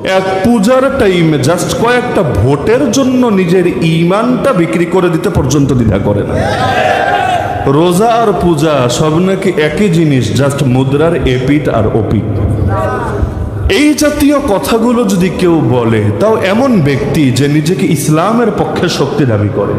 এক পূজার টাইমে জাস্ট কয়েকটা ভোটের জন্য নিজের ঈমানটা বিক্রি করে দিতে পর্যন্ত দ্বিধা করে না। রোজা আর পূজা সব নাকি একই জিনিস, জাস্ট মুদ্রার এপিট আর ওপিট। এই জাতীয় কথাগুলো যদি কেউ বলে, তাও এমন ব্যক্তি যে নিজেকে ইসলামের পক্ষের শক্তি দাবি করে,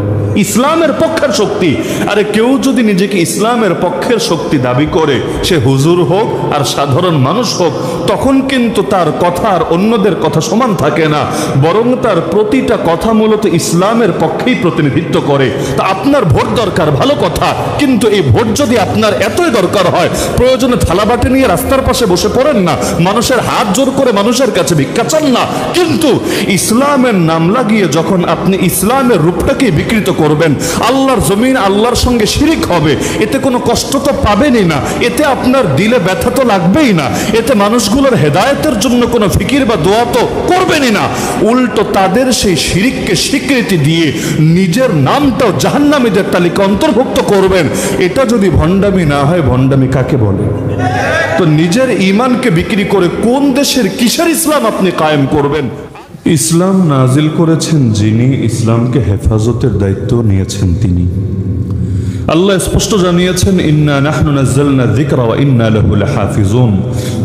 ইসলামের পক্ষের শক্তি। আরে কেউ যদি নিজেকে ইসলামের পক্ষের শক্তি দাবি করে, সে হুজুর হোক আর সাধারণ মানুষ হোক, তখন কিন্তু তার কথা আর অন্যদের কথা সমান থাকে না, বরং তার প্রতিটা কথা মূলত ইসলামের পক্ষেই প্রতিনিধিত্ব করে। তা আপনার ভোট দরকার, ভালো কথা, কিন্তু এই ভোট যদি আপনার এতই দরকার হয়, প্রয়োজনে থালাবাটি নিয়ে রাস্তার পাশে বসে পড়েন না, মানুষের হাত জোর করে মানুষের কাছে ভিক্ষা চান না। কিন্তু ইসলামের নাম লাগিয়ে যখন আপনি ইসলামের রূপটাকে বিকৃত করবেন, আল্লাহর জমিন আল্লাহর সঙ্গে শিরিক হবে, এতে কোনো কষ্ট তো পাবেনই না, এতে আপনার দিলে ব্যথা তো লাগবেই না, এতে মানুষগুলোর হেদায়েতের জন্য কোনো ফিকির বা দোয়া তো করবেনই না। উল্টো তাদের সেই শিরিককে স্বীকৃতি দিয়ে নিজের নামটাও জাহান্নামীদের তালিকা অন্তর্ভুক্ত করবেন। এটা যদি ভণ্ডামি না হয়, ভণ্ডামি কাকে বলে? তো নিজের ঈমানকে বিক্রি করে কোন দেশের কিসের ইসলাম আপনি কায়েম করবেন? ইসলাম নাজিল করেছেন যিনি, ইসলামকে হেফাজতের দায়িত্ব নিয়েছেন তিনি। আল্লাহ স্পষ্ট জানিয়েছেন, ইন্না নাহনু নাযালনা যিকরা ওয়া ইন্না লাহু লাহাফিজুন,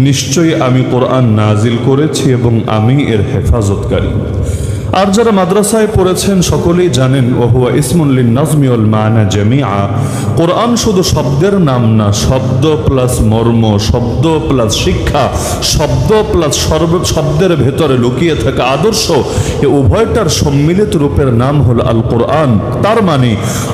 নিশ্চয়ই আমি কোরআন নাজিল করেছি এবং আমি এর হেফাজতকারী। আর যারা মাদ্রাসায় পড়েছেন সকলেই জানেন, ওহুয়া ইসমুন লিন নাজমি ওয়াল মানা জামিআ, কোরআন শুধু শব্দের নাম না, শব্দ প্লাস মর্ম, শব্দ প্লাস শিক্ষা, শব্দ প্লাস শব্দের ভেতরে লুকিয়ে থাকা আদর্শ, এই উভয়টার সম্মিলিত রূপের নাম হল আল কোরআন। তার মানে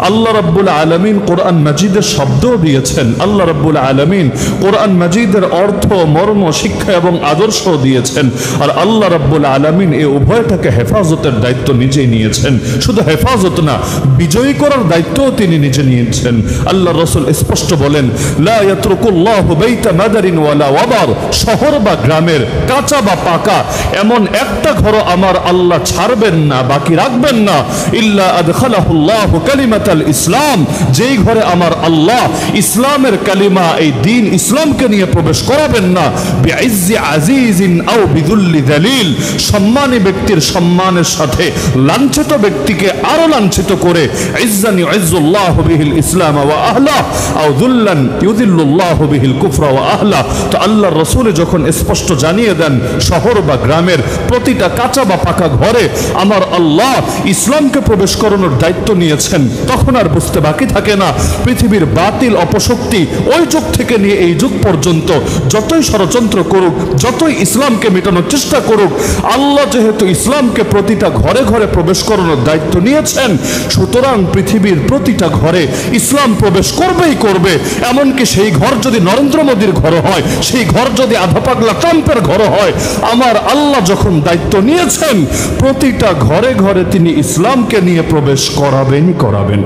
আল্লাহ রাব্বুল আলামিন কোরআন মাজিদের শব্দ দিয়েছেন, আল্লাহ রাব্বুল আলামিন কোরআন মাজিদের অর্থ, মর্ম, শিক্ষা এবং আদর্শ দিয়েছেন। আর আল্লাহ রাব্বুল আলামিন এই উভয়টাকে হেফাজতের দায়িত্ব নিজেই নিয়েছেন। শুধু হেফাজত না, বিজয়ী করার দায়িত্বও তিনি নিজে নিয়েছেন। আল্লাহ রাসূল স্পষ্ট বলেন, লা ইয়াতরুকুল্লাহু বাইতা মাদারিন ওয়ালা ওয়াবার, শহর বা গ্রামের, কাঁচা বা পাকা, এমন একটা ঘর আমার আল্লাহ ছাড়বেন না, বাকি রাখবেন না, ইল্লা আদখালাহুল্লাহু কালিমাতাল ইসলাম, যেই ঘরে আমার আল্লাহ ইসলামের কালিমা, এই দ্বীন ইসলামকে নিয়ে প্রবেশ করাবেন না, বিইজ্জি আজিজিন আও বিযুল্লি যালিল, সম্মানী ব্যক্তির সম্মানের সাথে লাঞ্ছিত ব্যক্তিকে আরো লাঞ্ছিত করে, ইজ্জান ইউইজ্জুল্লাহু বিহিল ইসলাম ওয়া আহলা আও যুল্লান ইউযিল্লুল্লাহু বিহিল কুফরা ওয়া আহলা। তো আল্লাহর রাসূল যখন স্পষ্ট জানিয়ে দেন, শহর বা গ্রামের প্রতিটা কাঁচা বা পাকা ঘরে আমার আল্লাহ ইসলামকে প্রবেশ করানোর দায়িত্ব নিয়েছেন, তখন আর বুঝতে বাকি থাকে না, পৃথিবীর বাতিল অপশক্তি ওই যুগ থেকে নিয়ে এই যুগ পর্যন্ত যতই ষড়যন্ত্র করুক, যতই ইসলামকে মেটানোর চেষ্টা করুক, আল্লাহ যেহেতু ইসলামকে প্রতিটা ঘরে ঘরে প্রবেশ করানোর দায়িত্ব নিয়েছেন, সুতরাং পৃথিবীর প্রতিটা ঘরে ইসলাম প্রবেশ করবেই করবে। এমনকি সেই ঘর যদি নরেন্দ্র মোদীর ঘর হয়, সেই ঘর যদি আধা পাগলা ট্রাম্পের ঘর হয়, আমার আল্লাহ যখন দায়িত্ব নিয়েছেন, প্রতিটা ঘরে ঘরে তিনি ইসলামকে নিয়ে প্রবেশ করাবেনই করাবেন।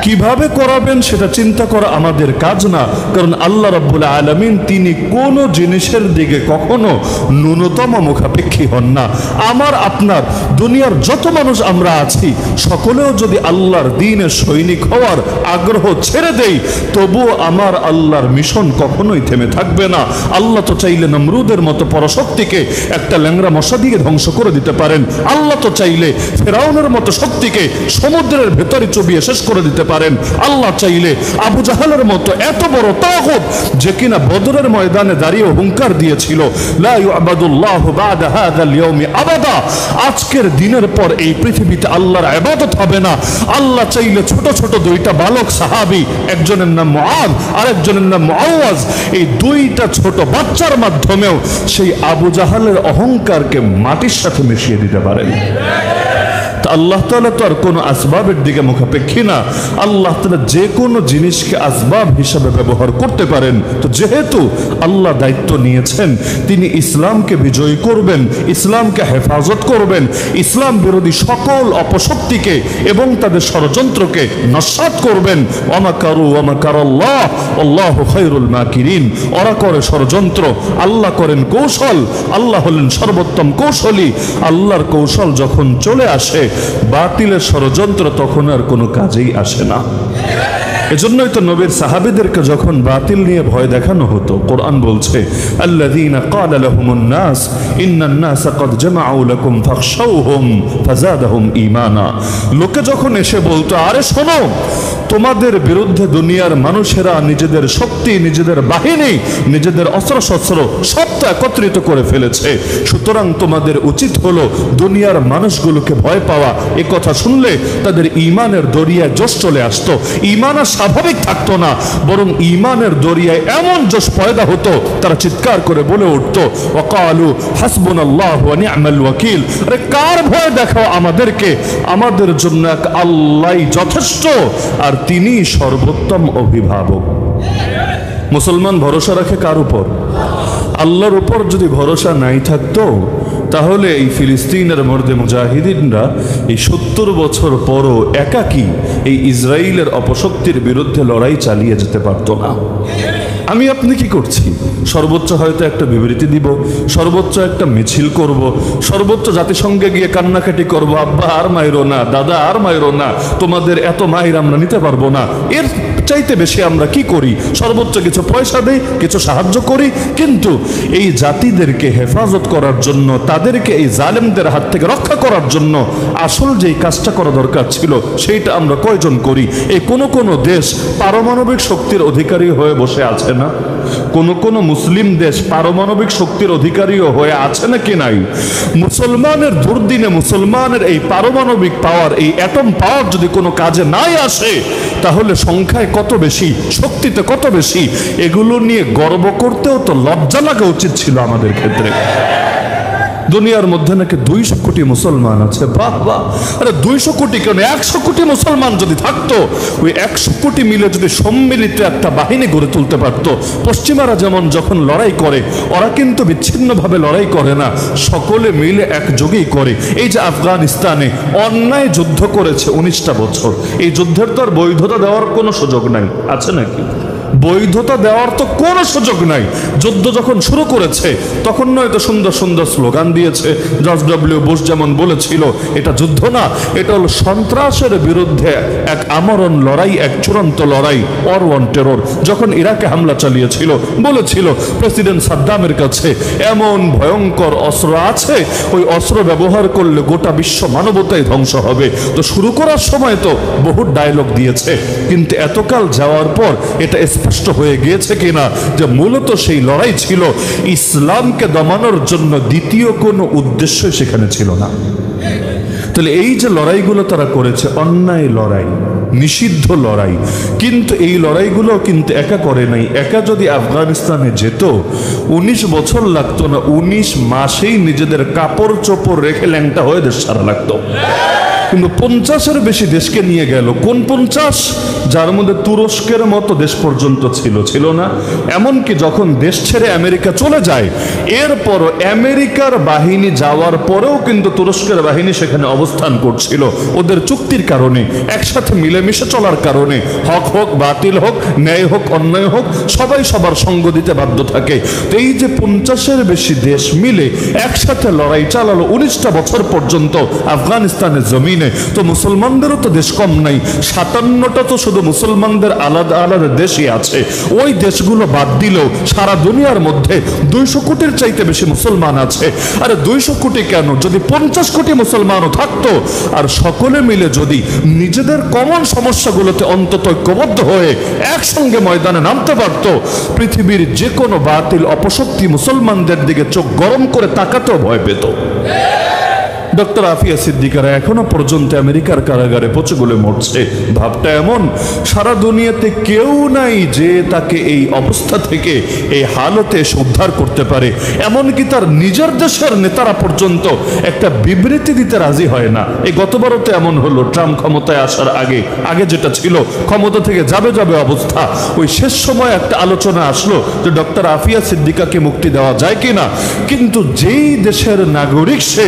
কিভাবে করাবেন সেটা চিন্তা করা আমাদের কাজ না, কারণ আল্লাহ রাব্বুল আলামিন তিনি কোনো জিনিসের দিকে কখনো ন্যূনতম মুখাপেক্ষী হন না। আমার আপনার দুনিয়ার যত মানুষ আমরা আছি, সকলেও যদি আল্লাহর দ্বীনের সৈনিক হওয়ার আগ্রহ ছেড়ে দেই, তবুও আমার আল্লাহর মিশন কখনোই থেমে থাকবে না। আল্লাহ তো চাইলে নমরুদের মতো পরশক্তিকে একটা ল্যাংড়া মশা দিয়ে ধ্বংস করে দিতে পারেন, আল্লাহ তো চাইলে ফেরাউনের মতো শক্তিকে সমুদ্রের ভেতরে চুবিয়ে শেষ করে দিতে পারেন, আল্লাহ চাইলে আবু জাহালের মতো এত বড় তাগুত, যে কিনা বদরের ময়দানে দাঁড়িয়ে হুঙ্কার দিয়েছিল, লা ইউবাদুল্লাহু বাদা হাযাল ইয়াউমি আবাদা, আজকের দিনের পর এই পৃথিবীতে আল্লাহর ইবাদত হবে না। আল্লাহ চাইলে ছোট ছোট দুইটা বালক সাহাবী, একজনের নাম মুআয আর একজনের নাম মুআওয়াজ, এই দুইটা ছোট বাচ্চার মাধ্যমেও সেই আবু জাহালের অহংকারকে মাটির সাথে মিশিয়ে দিতে পারেন। আল্লাহ তাআলা তো আর কোনো আসবাবের দিকে মুখাপেক্ষী না, আল্লাহ তাআলা যে কোনো জিনিসকে আসবাব হিসাবে ব্যবহার করতে পারেন। তো যেহেতু আল্লাহ দায়িত্ব নিয়েছেন, তিনি ইসলামকে বিজয়ী করবেন, ইসলামকে হেফাজত করবেন, ইসলাম বিরোধী সকল অপশক্তিকে এবং তাদের ষড়যন্ত্রকে নস্যাৎ করবেন। ওয়ামাকারু ওয়ামাকারাল্লাহ আল্লাহু খায়রুল মাকিরিন, ওরা করে ষড়যন্ত্র, আল্লাহ করেন কৌশল, আল্লাহ হলেন সর্বোত্তম কৌশলী। আল্লাহর কৌশল যখন চলে আসে, বাতিলের ষড়যন্ত্র তখন আর কোনো কাজেই আসে না। এজন্যই তো নবীর সাহাবীদেরকে যখন বাতিল নিয়ে ভয় দেখানো হতো, কোরআন বলছে আল্লাযীনা ক্বালা লাহুমুন নাস ইন্নান নাসা ক্বাদ জামাউ লাকুম ফাখশাউহুম ফাযাদাহুম ঈমানা। লোকে যখন এসে বলতো, আরে শোনো, তোমাদের বিরুদ্ধে দুনিয়ার মানুষেরা নিজেদের শক্তি, নিজেদের বাহিনী, নিজেদের অস্ত্রশস্ত্র সব তো একত্রিত করে ফেলেছে, সুতরাং তোমাদের উচিত হলো দুনিয়ার মানুষগুলোকে ভয় পাওয়া। এ কথা শুনলে তাদের ঈমানের দরিয়ায় জোশ চলে আসতো। ঈমান আর স্বাভাবিক থাকতো না, বরং ঈমানের দরিয়ায় এমন জোশ পয়দা হতো, তারা চিৎকার করে বলে উঠতো, ওয়াকালু হাসবুনাল্লাহু ওয়া নি'মাল ওয়াকিল। আরে কার ভয় দেখাও আমাদেরকে, আমাদের জন্য এক আল্লাহই যথেষ্ট, আর তিনি সর্বোত্তম অভিভাবক। মুসলমান ভরসা রাখে কার উপর? আল্লাহর উপর। যদি ভরসা নাই থাকতো তাহলে এই ফিলিস্তিনের মর্দে মুজাহিদিনরা এই 70 বছর পরও একাকী এই ইসরায়েলের অপশক্তির বিরুদ্ধে লড়াই চালিয়ে যেতে পারতো না। আমি আপনি কি করছি? সর্বোচ্চ হয়তো একটা বিবৃতি দিব, সর্বোচ্চ একটা মিছিল করব, সর্বোচ্চ জাতিসংঘে গিয়ে কান্নাকাটি করব, আব্বা আর মাইরো না, দাদা আর মাইরো না, তোমাদের এত মাইর আমরা নিতে পারবো না। এর চাইতে বেশি আমরা কি করি? সর্বোচ্চ কিছু পয়সা দেই, কিছু সাহায্য করি। কিন্তু এই জাতিদেরকে হেফাজত করার জন্য, তাদেরকে এই জালেমদের হাত থেকে রক্ষা করার জন্য আসল যেই কাজটা করা দরকার ছিল সেইটা আমরা কয়জন করি? এই কোনো দেশ পারমাণবিক শক্তির অধিকারী হয়ে বসে আছে না? কোনো মুসলিম দেশ পারমাণবিক শক্তির অধিকারীও হয়ে আছে নাকি নাই? মুসলমানের দুর্দিনে মুসলমানের এই পারমাণবিক পাওয়ার, এই অ্যাটম পাওয়ার যদি কোনো কাজে নাই আসে, তাহলে সংখ্যায় কত বেশি, শক্তিতে কত বেশি, এগুলো নিয়ে গর্ব করতেও তো লজ্জা লাগা উচিত ছিল আমাদের ক্ষেত্রে। দুনিয়ার মধ্যে নাকি 200 কোটি মুসলমান আছে। বাহ বাহ! আরে 200 কোটি কেন, 100 কোটি মুসলমান যদি থাকতো, ওই 100 কোটি মিলে যদি সম্মিলিত একটা বাহিনী গড়ে তুলতে পারতো। পশ্চিমারা যেমন যখন লড়াই করে, ওরা কিন্তু বিচ্ছিন্নভাবে লড়াই করে না, সকলে মিলে একযোগেই করে। এই যে আফগানিস্তানে অন্যায় যুদ্ধ করেছে 19টা বছর, এই যুদ্ধের তো আর বৈধতা দেওয়ার কোনো সুযোগ নাই, আছে নাকি? বৈধতা দেওয়ার তো কোনো সুযোগ নাই। যুদ্ধ যখন শুরু করেছে তখন নয় তো সুন্দর সুন্দর স্লোগান দিয়েছে। জর্জ ডব্লিউ বুশ যেমন বলেছিল, এটা যুদ্ধ না, এটা হলো সন্ত্রাসের বিরুদ্ধে এক আমরণ লড়াই, এক চূড়ান্ত লড়াই, ওয়ার অন টেরর। যখন ইরাকে হামলা চালিয়েছিল, বলেছিল প্রেসিডেন্ট সাদ্দামের কাছে এমন ভয়ঙ্কর অস্ত্র আছে, ওই অস্ত্র ব্যবহার করলে গোটা বিশ্ব মানবতাই ধ্বংস হবে। তো শুরু করার সময় তো বহু ডায়লগ দিয়েছে, কিন্তু এতকাল যাওয়ার পর এটা স্পষ্ট হয়ে গিয়েছে কিনা যে মূলত সেই লড়াই ছিল ইসলামকে দমানোর জন্য, দ্বিতীয় কোনো উদ্দেশ্য সেখানে ছিল না। তাহলে এই যে লড়াইগুলো তারা করেছে, অন্যায় লড়াই, নিষিদ্ধ লড়াই, কিন্তু এই লড়াইগুলো কিন্তু একা করে নাই। একা যদি আফগানিস্তানে যেত 19 বছর লাগতো না, 19 মাসেই নিজেদের কাপড় চোপড় রেখে ল্যাংটা হয়ে দেশ ছাড়া লাগতো। কিন্তু 50-এর বেশি দেশকে নিয়ে গেল। কোন 50? যার মধ্যে তুরস্কের মতো দেশ পর্যন্ত ছিল না। এমনকি যখন দেশ ছেড়ে আমেরিকা চলে যায়, এরপরও আমেরিকার বাহিনী যাওয়ার পরেও কিন্তু তুরস্কের বাহিনী সেখানে অবস্থান করছিল, ওদের চুক্তির কারণে, একসাথে মিলেমিশে চলার কারণে। হক হোক বাতিল হোক, ন্যায় হোক অন্যায় হোক, সবাই সবার সঙ্গ দিতে বাধ্য থাকে। তো এই যে 50-এর বেশি দেশ মিলে একসাথে লড়াই চালালো 19টা বছর পর্যন্ত আফগানিস্তানের জমিন। তো মুসলমানদেরও তো দেশ কম নাই, 57টা তো শুধু মুসলমানদের আলাদা আলাদা দেশই আছে। ওই দেশগুলো বাদ দিলেও সারা দুনিয়ার মধ্যে 200 কোটির চাইতে বেশি মুসলমান আছে। আরে 200 কোটি কেন, যদি 50 কোটি মুসলমানও থাকতো, আর সকলে মিলে যদি নিজেদের কমন সমস্যাগুলোতে অন্তত ঐক্যবদ্ধ হয়ে একসঙ্গে ময়দানে নামতে পারত, পৃথিবীর যে কোনো বাতিল অপশক্তি মুসলমানদের দিকে চোখ গরম করে তাকাতেও ভয় পেত। ডক্টর আফিয়া সিদ্দিকারা এখনো পর্যন্ত আমেরিকার কারাগারে পচে গলে মরছে। ভাবটা এমন, সারা দুনিয়াতে কেউ নাই যে তাকে এই অবস্থা থেকে, এই হালতে উদ্ধার করতে পারে। এমনকি তার নিজের দেশের নেতারা পর্যন্ত একটা বিবৃতি দিতে রাজি হয় না। এই গতবারও তো এমন হলো, ট্রাম্প ক্ষমতায় আসার আগে যেটা ছিল ক্ষমতা থেকে যাবে অবস্থা, ওই শেষ সময় একটা আলোচনা আসলো যে ডক্টর আফিয়া সিদ্দিকাকে মুক্তি দেওয়া যায় কিনা। কিন্তু যেই দেশের নাগরিক সে,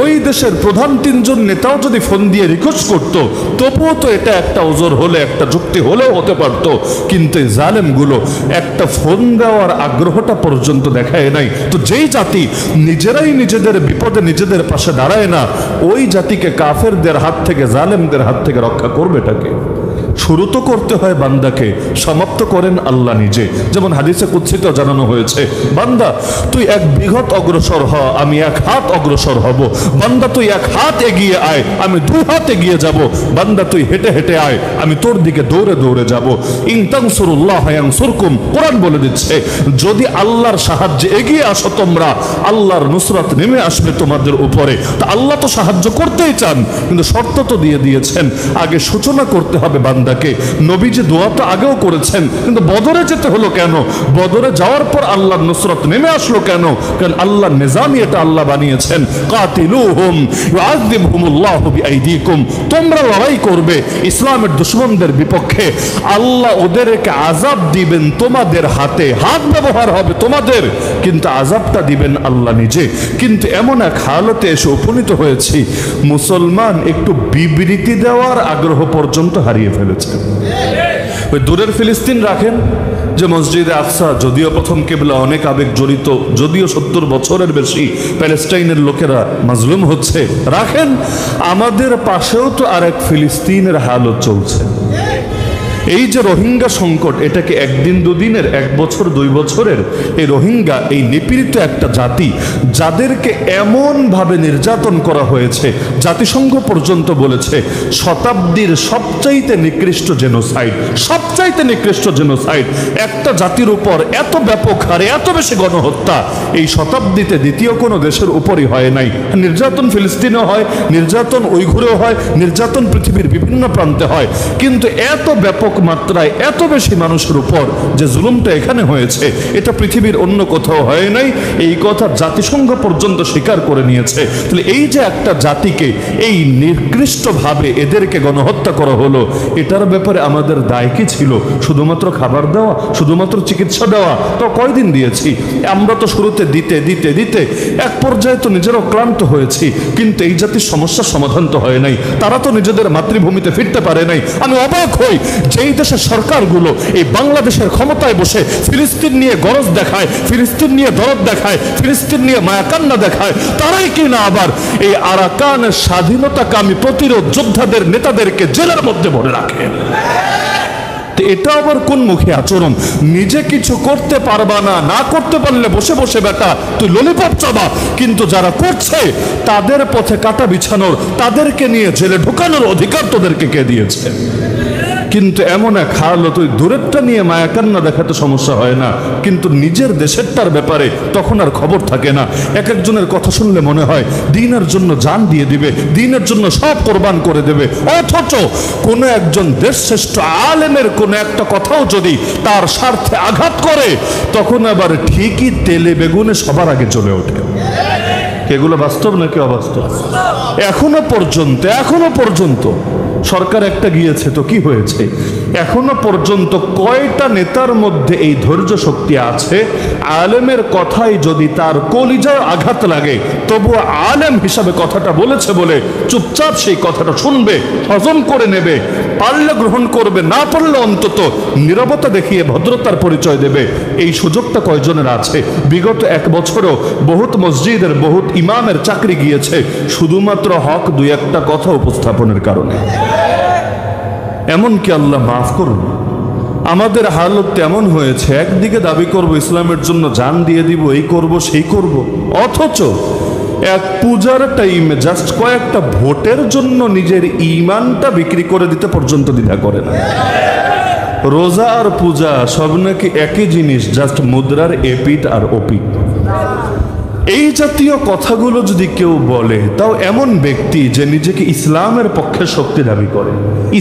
ওই দেশের প্রধান 3জন নেতাও যদি ফোন দিয়ে রিকোয়েস্ট করত, তবুও তো এটা একটা ওজোর হলে, একটা যুক্তি হলেও হতে পারত। কিন্তু এই জালেমগুলো একটা ফোন দেওয়ার আগ্রহটা পর্যন্ত দেখায় নাই। তো যেই জাতি নিজেরাই নিজেদের বিপদে নিজেদের পাশে দাঁড়ায় না, ওই জাতিকে কাফেরদের হাত থেকে, জালেমদের হাত থেকে রক্ষা করবেটাকে? শুরু তো করতে হয় বান্দাকে, সমাপ্ত করেন আল্লাহ নিজে। যেমন হাদিসে কুদসিতে জানানো হয়েছে, বান্দা তুই এক বিঘত অগ্রসর হ, আমি এক হাত অগ্রসর হব। বান্দা তুই এক হাত এগিয়ে আয়, আমি 2 হাত এগিয়ে যাব। বান্দা তুই হেঁটে হেঁটে আয়, আমি তোর দিকে দৌড়ে দৌড়ে যাব। ইন তানসুরুল্লাহ ইয়ানসুরকুম, কোরআন বলে দিচ্ছে যদি আল্লাহর সাহায্যে এগিয়ে আসো তোমরা, আল্লাহর নুসরাত নেমে আসবে তোমাদের উপরে। তা আল্লাহ তো সাহায্য করতেই চান, কিন্তু শর্ত তো দিয়ে দিয়েছেন, আগে সূচনা করতে হবে বান্দাকে। নবীজি দোয়া তো আগেও করেছেন, কিন্তু বদরে যেতে হলো কেন? বদরে যাওয়ার পর আল্লাহর নুসরাত নেমে আসলো কেন? কারণ আল্লাহর নিজামই এটা আল্লাহ বানিয়েছেন, কাতিলুহুম ইউআযিবহুমুল্লাহু বিআইদিকুম, তোমরা লড়াই করবে ইসলামের দুশমনদের বিপক্ষে, আল্লাহ ওদেরকে আযাব দিবেন তোমাদের হাতে, হাত ব্যবহার হবে তোমাদের, কিন্তু আযাবটা দিবেন আল্লাহ নিজে। কিন্তু এমন এক হালতে এসে উপনীত হয়েছি, মুসলমান একটু বিবৃতি দেওয়ার আগ্রহ পর্যন্ত হারিয়ে ফেলেছে। ওই দূরের ফিলিস্তিন রাখেন, যে মসজিদে আকসা যদিও প্রথম কেবলা, অনেক আবেগ জড়িত, যদিও 70 বছরের বেশি প্যালেস্টাইনের লোকেরা মাজলুম হচ্ছে, রাখেন। আমাদের পাশেও তো আরেক ফিলিস্তিনের হালত চলছে। এই যে রোহিঙ্গা সংকট, এটা কি একদিন দুদিনের, 1 বছর 2 বছরের? এই রোহিঙ্গা এই নিপীড়িত একটা জাতি, যাদেরকে এমন ভাবে নির্যাতন করা হয়েছে, জাতিসংঘ পর্যন্ত বলেছে শতাব্দীর সবচাইতে নিকৃষ্ট জেনোসাইড, সবচাইতে নিকৃষ্ট জেনোসাইড। একটা জাতির উপর এত ব্যাপক হারে এত বেশি গণহত্যা এই শতাব্দীতে দ্বিতীয় কোনো দেশের উপরই হয় নাই। নির্যাতন ফিলিস্তিনেও হয়, নির্যাতন উইঘুরেও হয়, নির্যাতন পৃথিবীর বিভিন্ন প্রান্তে হয়, কিন্তু এত ব্যাপক মাত্রায় এত বেশি মানুষের উপর যে জুলুমটা এখানে হয়েছে, এটা পৃথিবীর অন্য কোথাও হয় নাই। এই কথা জাতিসংঘ পর্যন্ত স্বীকার করে নিয়েছে। তাহলে এই যে একটা জাতিকে এই নিকৃষ্টভাবে এদেরকে গণহত্যা করা হলো, এটার ব্যাপারে আমাদের দায় কি ছিল? শুধুমাত্র খাবার দেওয়া, শুধুমাত্র চিকিৎসা দেওয়া? তো কয়দিন দিয়েছি আমরা? তো শুরুতে দিতে দিতে দিতে এক পর্যায়ে তো নিজেরাও ক্লান্ত হয়েছি, কিন্তু এই জাতির সমস্যার সমাধান তো হয় নাই। তারা তো নিজেদের মাতৃভূমিতে ফিরতে পারে নাই। আমি অবাক হই, যেই দেশের সরকারগুলো এই বাংলাদেশের ক্ষমতায় বসে ফিলিস্তিন নিয়ে গরজ দেখায়, ফিলিস্তিন নিয়ে দরদ দেখায়, ফিলিস্তিন নিয়ে মায়াকান্না দেখায়, তারাই কিনা আবার এই আরাকানের স্বাধীনতাকামী প্রতিরোধ যোদ্ধাদের নেতাদেরকে জেলের মধ্যে ভরে রাখে। এটা আবার কোন মুখে আচরণ? নিজে কিছু করতে পারবা না, না করতে পারলে বসে বসে বেটা তুই ললিপপ চাবা, কিন্তু যারা করছে তাদের পথে কাটা বিছানোর, তাদেরকে নিয়ে জেলে ঢুকানোর অধিকার তোদেরকে কে দিয়েছে? কিন্তু এমন এক হাল, তুই দূরেরটা নিয়ে মায়াকান্না দেখাতে সমস্যা হয় না, কিন্তু নিজের দেশেরটার ব্যাপারে তখন আর খবর থাকে না। এক একজনের কথা শুনলে মনে হয় দ্বীনের জন্য জান দিয়ে দিবে, দ্বীনের জন্য সব কোরবান করে দেবে, অথচ কোনো একজন দেশ শ্রেষ্ঠ আলেমের কোনো একটা কথাও যদি তার স্বার্থে আঘাত করে, তখন আবার ঠিকই তেলে বেগুনে সবার আগে চলে ওঠে। এগুলো বাস্তব নাকি অবাস্তব? এখনো পর্যন্ত সরকার একটা গিয়েছে তো কি হয়েছে? এখনো পর্যন্ত কয়টা নেতার মধ্যে এই ধৈর্য শক্তি আছে, আলেমের কথাই যদি তার কলিজায় আঘাত লাগে তবু আলেম হিসাবে কথাটা বলেছে বলে চুপচাপ সেই কথাটা শুনবে, হজম করে নেবে, পারলে গ্রহণ করবে, না পারলে অন্তত নীরবতা দেখিয়ে ভদ্রতার পরিচয় দেবে? এই সুযোগটা কয়জনের আছে? বিগত 1 বছরও বহুত মসজিদের বহুত ইমামের চাকরি গিয়েছে শুধুমাত্র হক 2-1টা কথা উপস্থাপনের কারণে। এমনকি আল্লাহ মাফ করুন, আমাদের হালত তেমন হয়েছে, একদিকে দাবি করব ইসলামের জন্য জান দিয়ে দিব, এই করব সেই করব, অথচ এক পূজার টাইমে জাস্ট কয়েকটা ভোটের জন্য নিজের ঈমানটা বিক্রি করে দিতে পর্যন্ত দ্বিধা করে না। রোজা আর পূজা সব নাকি একই জিনিস, জাস্ট মুদ্রার এপিট আর ওপিট। এই জাতীয় কথাগুলো যদি কেউ বলে, তাও এমন ব্যক্তি যে নিজেকে ইসলামের পক্ষের শক্তি দাবি করে,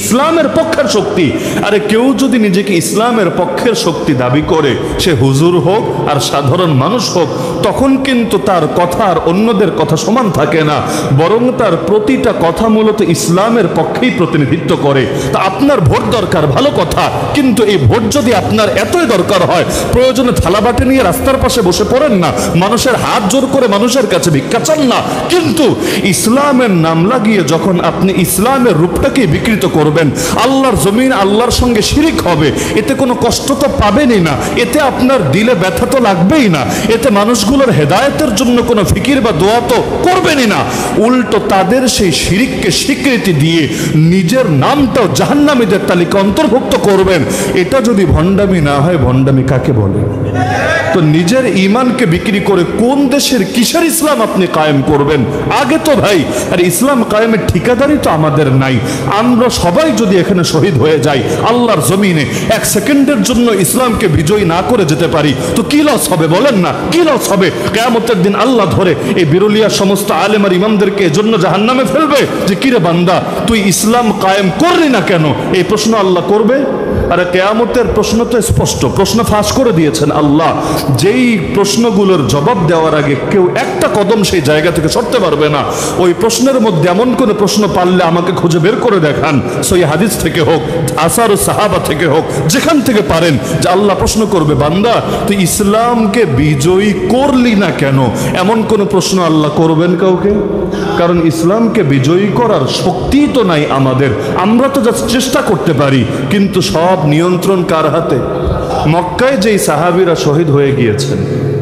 ইসলামের পক্ষের শক্তি। আরে কেউ যদি নিজেকে ইসলামের পক্ষের শক্তি দাবি করে, সে হুজুর হোক আর সাধারণ মানুষ হোক, তখন কিন্তু তার কথা আর অন্যদের কথা সমান থাকে না, বরং তার প্রতিটা কথা মূলত ইসলামের পক্ষেই প্রতিনিধিত্ব করে। তা আপনার ভোট দরকার, ভালো কথা, কিন্তু এই ভোট যদি আপনার এতই দরকার হয়, প্রয়োজনে থালাবাটি নিয়ে রাস্তার পাশে বসে পড়েন না, মানুষের হাত জোর করে মানুষের কাছে ভিক্ষা চান না, কিন্তু ইসলামের নাম লাগিয়ে যখন আপনি ইসলামের রূপটাকে বিকৃত করবেন, আল্লাহর জমিন আল্লাহর সঙ্গে শিরিক হবে, এতে কোনো কষ্ট তো পাবেনই না, এতে আপনার দিলে ব্যথা তো লাগবেই না, এতে মানুষগুলোর হেদায়েতের জন্য কোনো ফিকির বা দোয়া তো করবেনই না, উল্টো তাদের সেই শিরিককে স্বীকৃতি দিয়ে নিজের নামটাও জাহান্নামীদের তালিকা অন্তর্ভুক্ত করবেন। এটা যদি ভণ্ডামি না হয়, ভণ্ডামি কাকে বলে? তো নিজের ইমানকে বিক্রি করে কোন দেশের কিসের ইসলাম আপনি কায়েম করবেন? আগে তো ভাই আর ইসলাম কায়েমের ঠিকাদারি তো আমাদের নাই। আমরা সবাই যদি এখানে শহীদ হয়ে যাই আল্লাহর জমিনে, এক সেকেন্ডের জন্য ইসলামকে বিজয়ী না করে যেতে পারি, তো কি লস হবে বলেন না? কি লস হবে? কিয়ামতের দিন আল্লাহ ধরে এই বিরুলিয়া সমস্ত আলেম আর ইমামদেরকে এজন্য জাহান্নামে ফেলবে যে কিরে বান্দা তুই ইসলাম কায়েম করলি না কেন? এই প্রশ্ন আল্লাহ করবে। আরে কিয়ামতের প্রশ্ন তো স্পষ্ট, প্রশ্ন ফাঁস করে দিয়েছেন আল্লাহ। যেই প্রশ্নগুলোর জবাব দেওয়ার আগে কেউ একটা কদম সেই জায়গা থেকে সরতে পারবে না। ওই প্রশ্নের মধ্যে এমন কোন প্রশ্ন পারলে আমাকে খুঁজে বের করে দেখান, সহি হাদিস থেকে হোক, আসার ও সাহাবা থেকে হোক, যেখান থেকে পারেন, যে আল্লাহ প্রশ্ন করবে বান্দা তুই ইসলামকে বিজয়ী করলি না কেন? এমন কোন প্রশ্ন আল্লাহ করবেন কাউকে? কারণ ইসলামকে বিজয়ী করার শক্তি তো নাই আমাদের, আমরা তো যা চেষ্টা করতে পারি, কিন্তু সব নিয়ন্ত্রণ কার হাতে? মক্কায় যেই সাহাবীরা শহীদ হয়ে গিয়েছেন,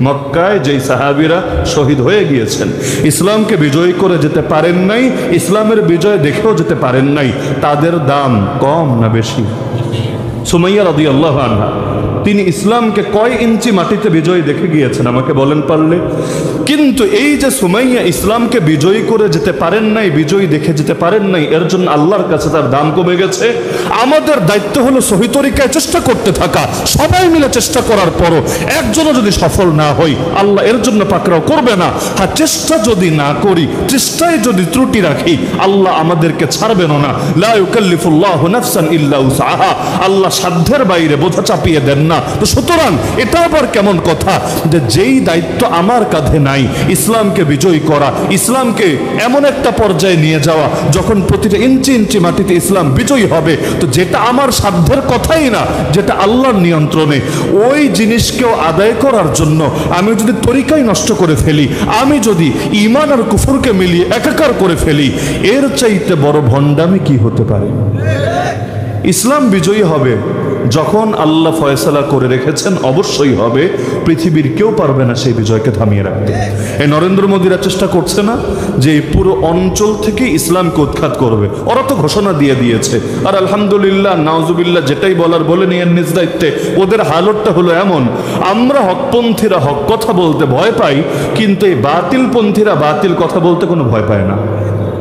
মক্কায় যেই সাহাবীরা শহীদ হয়ে গিয়েছেন, ইসলামকে বিজয়ী করে যেতে পারেন নাই, ইসলামের বিজয় দেখেও যেতে পারেন নাই, তাদের দাম কম না বেশি? সুমাইয়া রাদিয়াল্লাহু আনহা তিনি ইসলামকে কয় ইঞ্চি মাটিতে বিজয়ী দেখে গিয়েছেন আমাকে বলেন পারলে? কিন্তু এই যে সুমাইয়া ইসলামকে বিজয়ী করে যেতে পারেন নাই, বিজয়ী দেখে যেতে পারেন নাই, এর জন্য আল্লাহর কাছে তার দাম কমে গেছে। আমাদের দায়িত্ব হলো সহি তরিকায় চেষ্টা করতে থাকা, সবাই মিলে চেষ্টা করার পরও একজনও যদি সফল না হই আল্লাহ এর জন্য পাকড়াও করবে না। আর চেষ্টা যদি না করি, চেষ্টায় যদি ত্রুটি রাখি, আল্লাহ আমাদেরকে ছাড়বেন না। লা ইউকাল্লিফুল্লাহু নাফসান ইল্লা উসআহা, আল্লাহ সাধ্যের বাইরে বোঝা চাপিয়ে দেন না। তো সুতরাং এটা আবার কেমন কথা যে যেই দায়িত্ব আমার কাঁধে নাই, ইসলামকে বিজয়ী করা, ইসলামকে এমন একটা পর্যায়ে নিয়ে যাওয়া যখন প্রতিটা ইঞ্চি ইঞ্চি মাটিতে ইসলাম বিজয়ী হবে, তো যেটা আমার সাধ্যের কথাই না, যেটা আল্লাহর নিয়ন্ত্রণে, ওই জিনিসকেও আদায় করার জন্য আমি যদি তরিকাই নষ্ট করে ফেলি, আমি যদি ঈমান আর কুফরকে মিলিয়ে একাকার করে ফেলি, এর চাইতে বড় ভণ্ডামি কি হতে পারে? ইসলাম বিজয়ী হবে যখন আল্লাহ ফয়সালা করে রেখেছেন, অবশ্যই হবে। পৃথিবীর কেউ পারবে না সেই বিজয়কে থামিয়ে রাখতে। এই নরেন্দ্র মোদীরা চেষ্টা করছে না যে এই পুরো অঞ্চল থেকে ইসলামকে উৎখাত করবে? ওরা তো ঘোষণা দিয়ে দিয়েছে, আর আলহামদুলিল্লাহ নাউজুবিল্লাহ যেটাই বলার বলে নিয়ে নিজ দায়িত্বে। ওদের হালতটা হলো এমন, আমরা হকপন্থীরা হক কথা বলতে ভয় পাই, কিন্তু এই বাতিলপন্থীরা বাতিল কথা বলতে কোনো ভয় পায় না।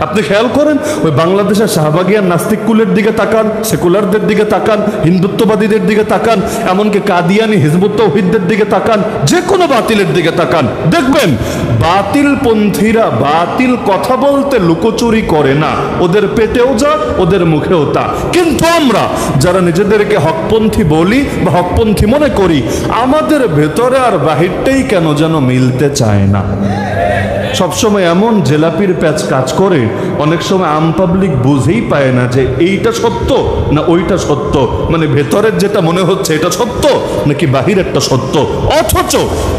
আপনি খেয়াল করেন, ওই বাংলাদেশের শাহবাগিয়ার নাস্তিক কুলের দিকে তাকান, সেকুলারদের দিকে তাকান, হিন্দুত্ববাদীদের দিকে তাকান, এমনকি কাদিয়ানি হিজবুত তাওহীদদের দিকে তাকান, যে কোনো বাতিলের দিকে তাকান, দেখবেন বাতিলপন্থীরা বাতিল কথা বলতে লুকোচুরি করে না। ওদের পেটেও যা, ওদের মুখেও তা। কিন্তু আমরা যারা নিজেদেরকে হকপন্থী বলি বা হকপন্থী মনে করি, আমাদের ভেতরে আর বাহিরটাই কেন যেন মিলতে চায় না। সবসময় এমন জেলাপির প্যাচ কাজ করে, অনেক সময় আম পাবলিক বুঝেই পায় না যে এইটা সত্য না ওইটা সত্য, মানে ভেতরের যেটা মনে হচ্ছে এটা সত্য নাকি বাহিরেরটা সত্য। অথচ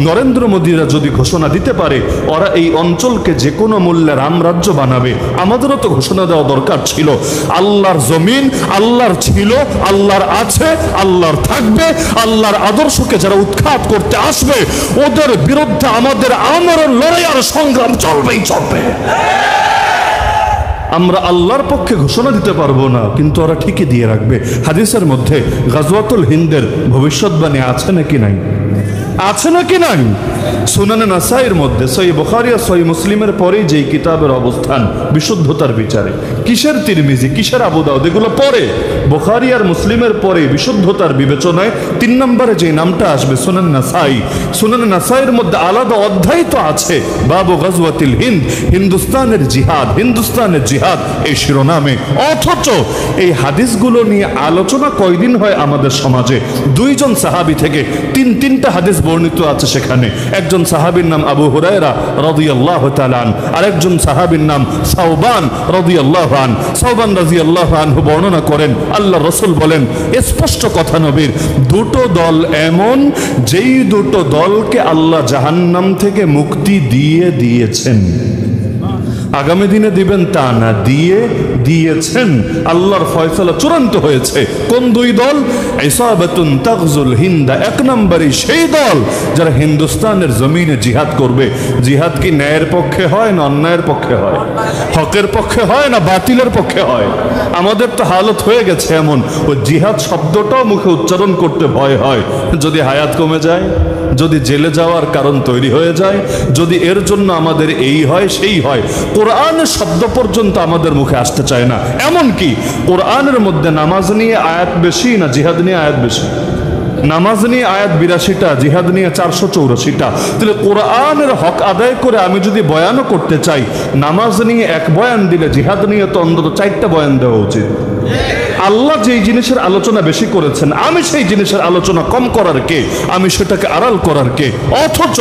নরেন্দ্র মোদীরা যদি ঘোষণা দিতে পারে ওরা এই অঞ্চলকে যে কোনো মূল্যে রামরাজ্য বানাবে, আমাদেরও তো ঘোষণা দেওয়া দরকার ছিল। আল্লাহর জমিন আল্লাহর ছিল, আল্লাহর আছে, আল্লাহর থাকবে। আল্লাহর আদর্শকে যারা উৎখাত করতে আসবে, ওদের বিরুদ্ধে আমাদের আমরণ, লড়াই আর সংগ্রাম চলবেই চলবে। আমরা আল্লাহর পক্ষে ঘোষণা দিতে পারবো না, কিন্তু ওরা ঠিকই দিয়ে রাখবে। হাদিসের মধ্যে গাজওয়াতুল হিন্দের ভবিষ্যৎবাণী আছে নাকি নাই? আছে নাকি নাই? সুনানে নাসাইর মধ্যে সহিহ বুখারী আর সহিহ মুসলিমের পরেই যেই কিতাবের অবস্থান বিশুদ্ধতার বিচারে, কিসের তিরমিজি, কিসের আবু দাউদ, এগুলো পরে বুখারী আর মুসলিমের পরে বিশুদ্ধতার বিবেচনায় 3 নম্বরে যে নামটা আসবে সুনান নাসাই। সুনান নাসাইয়ের মধ্যে আলাদা অধ্যায় তো আছে, বাবু গাজওয়াতিল হিন্দ, হিন্দুস্তানের জিহাদ, হিন্দুস্তানের জিহাদ এই শিরোনামে। অথচ এই হাদিসগুলো নিয়ে আলোচনা কয়দিন হয় আমাদের সমাজে? 2 জন সাহাবী থেকে 3টা হাদিস বর্ণিত আছে সেখানে। একজন একজন সাহাবীর নাম আবু হুরায়রা রাদিয়াল্লাহু তাআলা আন, আরেকজন সাহাবীর নাম সাওবান রাদিয়াল্লাহু আন। সাওবান রাদিয়াল্লাহু আনহু বর্ণনা করেন, আল্লাহর রাসূল বলেন, স্পষ্ট কথা নবীর, দুটো দল এমন যেই দুটো দলকে আল্লাহ জাহান্নাম থেকে মুক্তি দিয়েছেন। আগামী দিনে দিবেন তা না, দিয়েছেন। আল্লাহর ফয়সালা চূড়ান্ত হয়েছে। কোন দুই দল? ইসাবাতুন তাগজুল হিন্দা, এক নম্বরই সেই দল যারা হিন্দুস্তানের জমিনে জিহাদ করবে। জিহাদ কি ন্যায়ের পক্ষে হয় না অন্যায়ের পক্ষে হয়? হকের পক্ষে হয় না বাতিলের পক্ষে হয়? আমাদের তো হালত হয়ে গেছে এমন, ওই জিহাদ শব্দটাও মুখে উচ্চারণ করতে ভয় হয়। যদি হায়াত কমে যায়, যদি জেলে যাওয়ার কারণ তৈরি হয়ে যায়, যদি এর জন্য আমাদের এই হয় সেই হয়, কোরআনের শব্দ পর্যন্ত আমাদের মুখে আসতে চায় না। এমন কি কোরআনের মধ্যে নামাজ নিয়ে আয়াত বেশি না জিহাদ নিয়ে আয়াত বেশি? নামাজ নিয়ে আয়াত 82টা, জিহাদ নিয়ে 484টা। তাহলে কোরআনের হক আদায় করে আমি যদি বয়ানও করতে চাই, নামাজ নিয়ে এক বয়ান দিলে জিহাদ নিয়ে তো অন্তত 4টা বয়ান দেওয়া উচিত। আল্লাহ যেই জিনিসের আলোচনা বেশি করেছেন, আমি সেই জিনিসের আলোচনা কম করার কে? আমি সেটাকে আড়াল করার কে? অথচ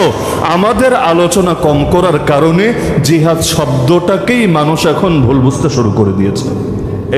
আমাদের আলোচনা কম করার কারণে জিহাদ শব্দটাকেই মানুষ এখন ভুল বুঝতে শুরু করে দিয়েছে।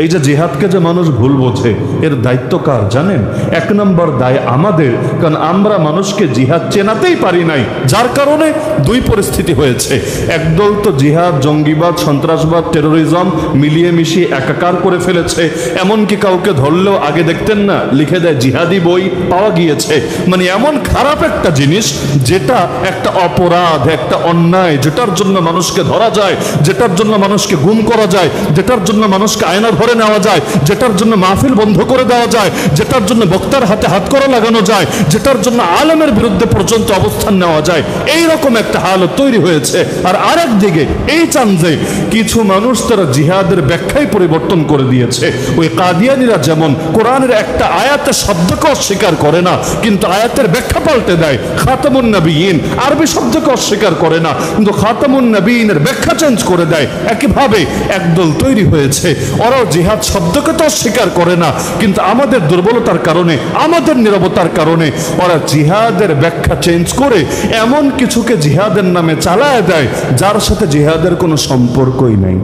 এই যে জিহাদকে যে মানুষ ভুল বোঝে, এর দায়িত্ব কার জানেন? এক নম্বর দায় আমাদের, কারণ আমরা মানুষকে জিহাদ চেনাতেই পারি নাই, যার কারণে দুই পরিস্থিতি হয়েছে। একদল তো জিহাদ, জঙ্গিবাদ, সন্ত্রাসবাদ, টেরোরিজম মিলিয়ে মিশিয়ে একাকার করে ফেলেছে। এমনকি কাউকে ধরলেও আগে দেখতেন না, লিখে দেয় জিহাদি বই পাওয়া গিয়েছে। মানে এমন খারাপ একটা জিনিস, যেটা একটা অপরাধ, একটা অন্যায়, যেটার জন্য মানুষকে ধরা যায়, যেটার জন্য মানুষকে গুম করা যায়, যেটার জন্য মানুষকে আয়না ধরে নেওয়া যায়, যেটার জন্য মাহফিল বন্ধ করে দেওয়া যায়, যেটার জন্য বক্তার হাতে হাতকড়া লাগানো যায়, যেটার জন্য আলেমের বিরুদ্ধে পর্যন্ত অবস্থান নেওয়া যায়, এই রকম একটা হালত তৈরি হয়েছে। আর আরেক দিকে এই চান যে কিছু মানুষ তারা জিহাদের ব্যাখ্যাই পরিবর্তন করে দিয়েছে। ওই কাদিয়ানীরা যেমন কোরআনের একটা আয়াতের শব্দকে অস্বীকার করে না, কিন্তু আয়াতের ব্যাখ্যা পাল্টে দেয়। খাতামুন নবিয়্যিন আরবি শব্দকে অস্বীকার করে না, কিন্তু খাতামুন নবিয়্যিনের ব্যাখ্যা চেঞ্জ করে দেয়। একইভাবে একদল তৈরি হয়েছে, ওরাও জিহাদ শব্দকে তো অস্বীকার করে না, কিন্তু আমাদের দুর্বলতার কারণে, আমাদের নীরবতার কারণে ওরা জিহাদের ব্যাখ্যা চেঞ্জ করে এমন কিছুকে জিহাদের নামে চালায় দেয় যার সাথে জিহাদের কোনো সম্পর্কই নেই।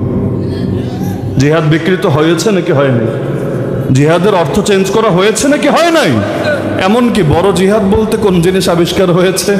জিহাদ বিকৃত হয়েছে নাকি হয় নাই? জিহাদের অর্থ চেঞ্জ করা হয়েছে নাকি হয় নাই? এমনকি বড় জিহাদ বলতে কোন জিনিস আবিষ্কার হয়েছে?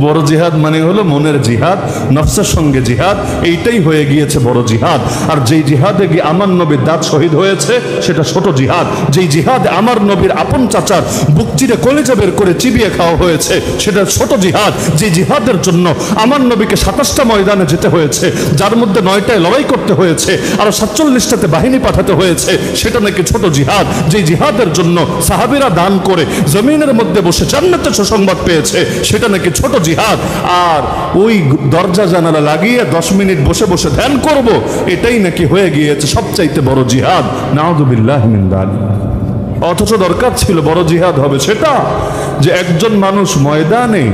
বড় জিহাদ মানে হলো মনের জিহাদ, নফসের সঙ্গে জিহাদ, এইটাই হয়ে গিয়েছে বড় জিহাদ। আর যেই জিহাদে গিয়ে আমার নবীর দাঁত শহীদ হয়েছে সেটা ছোট জিহাদ। যেই জিহাদ আমার নবীর আপন চাচার বুক চিরে কলিজা বের করে চিবিয়ে খাওয়া হয়েছে সেটা ছোট জিহাদ। যে জিহাদের জন্য আমার নবীকে 27টা ময়দানে যেতে হয়েছে, যার মধ্যে 9টায় লড়াই করতে হয়েছে, আর 47টাতে বাহিনী পাঠাতে হয়েছে, সেটা নাকি ছোট জিহাদ। যে জিহাদের জন্য সাহাবীরা দান করে জমিনের মধ্যে বসে জান্নাতের সুসংবাদ পেয়েছে, সেটা নাকি ছোট জিহাদ। আর ওই দরজা জানালা লাগিয়ে 10 মিনিট বসে বসে ধ্যান করব, এটাই নাকি হয়ে গিয়েছে সবচাইতে বড় জিহাদ। নাউযুবিল্লাহি মিন যালিক। অথচ দরকার ছিল বড় জিহাদ হবে সেটা, যে একজন মানুষ ময়দানে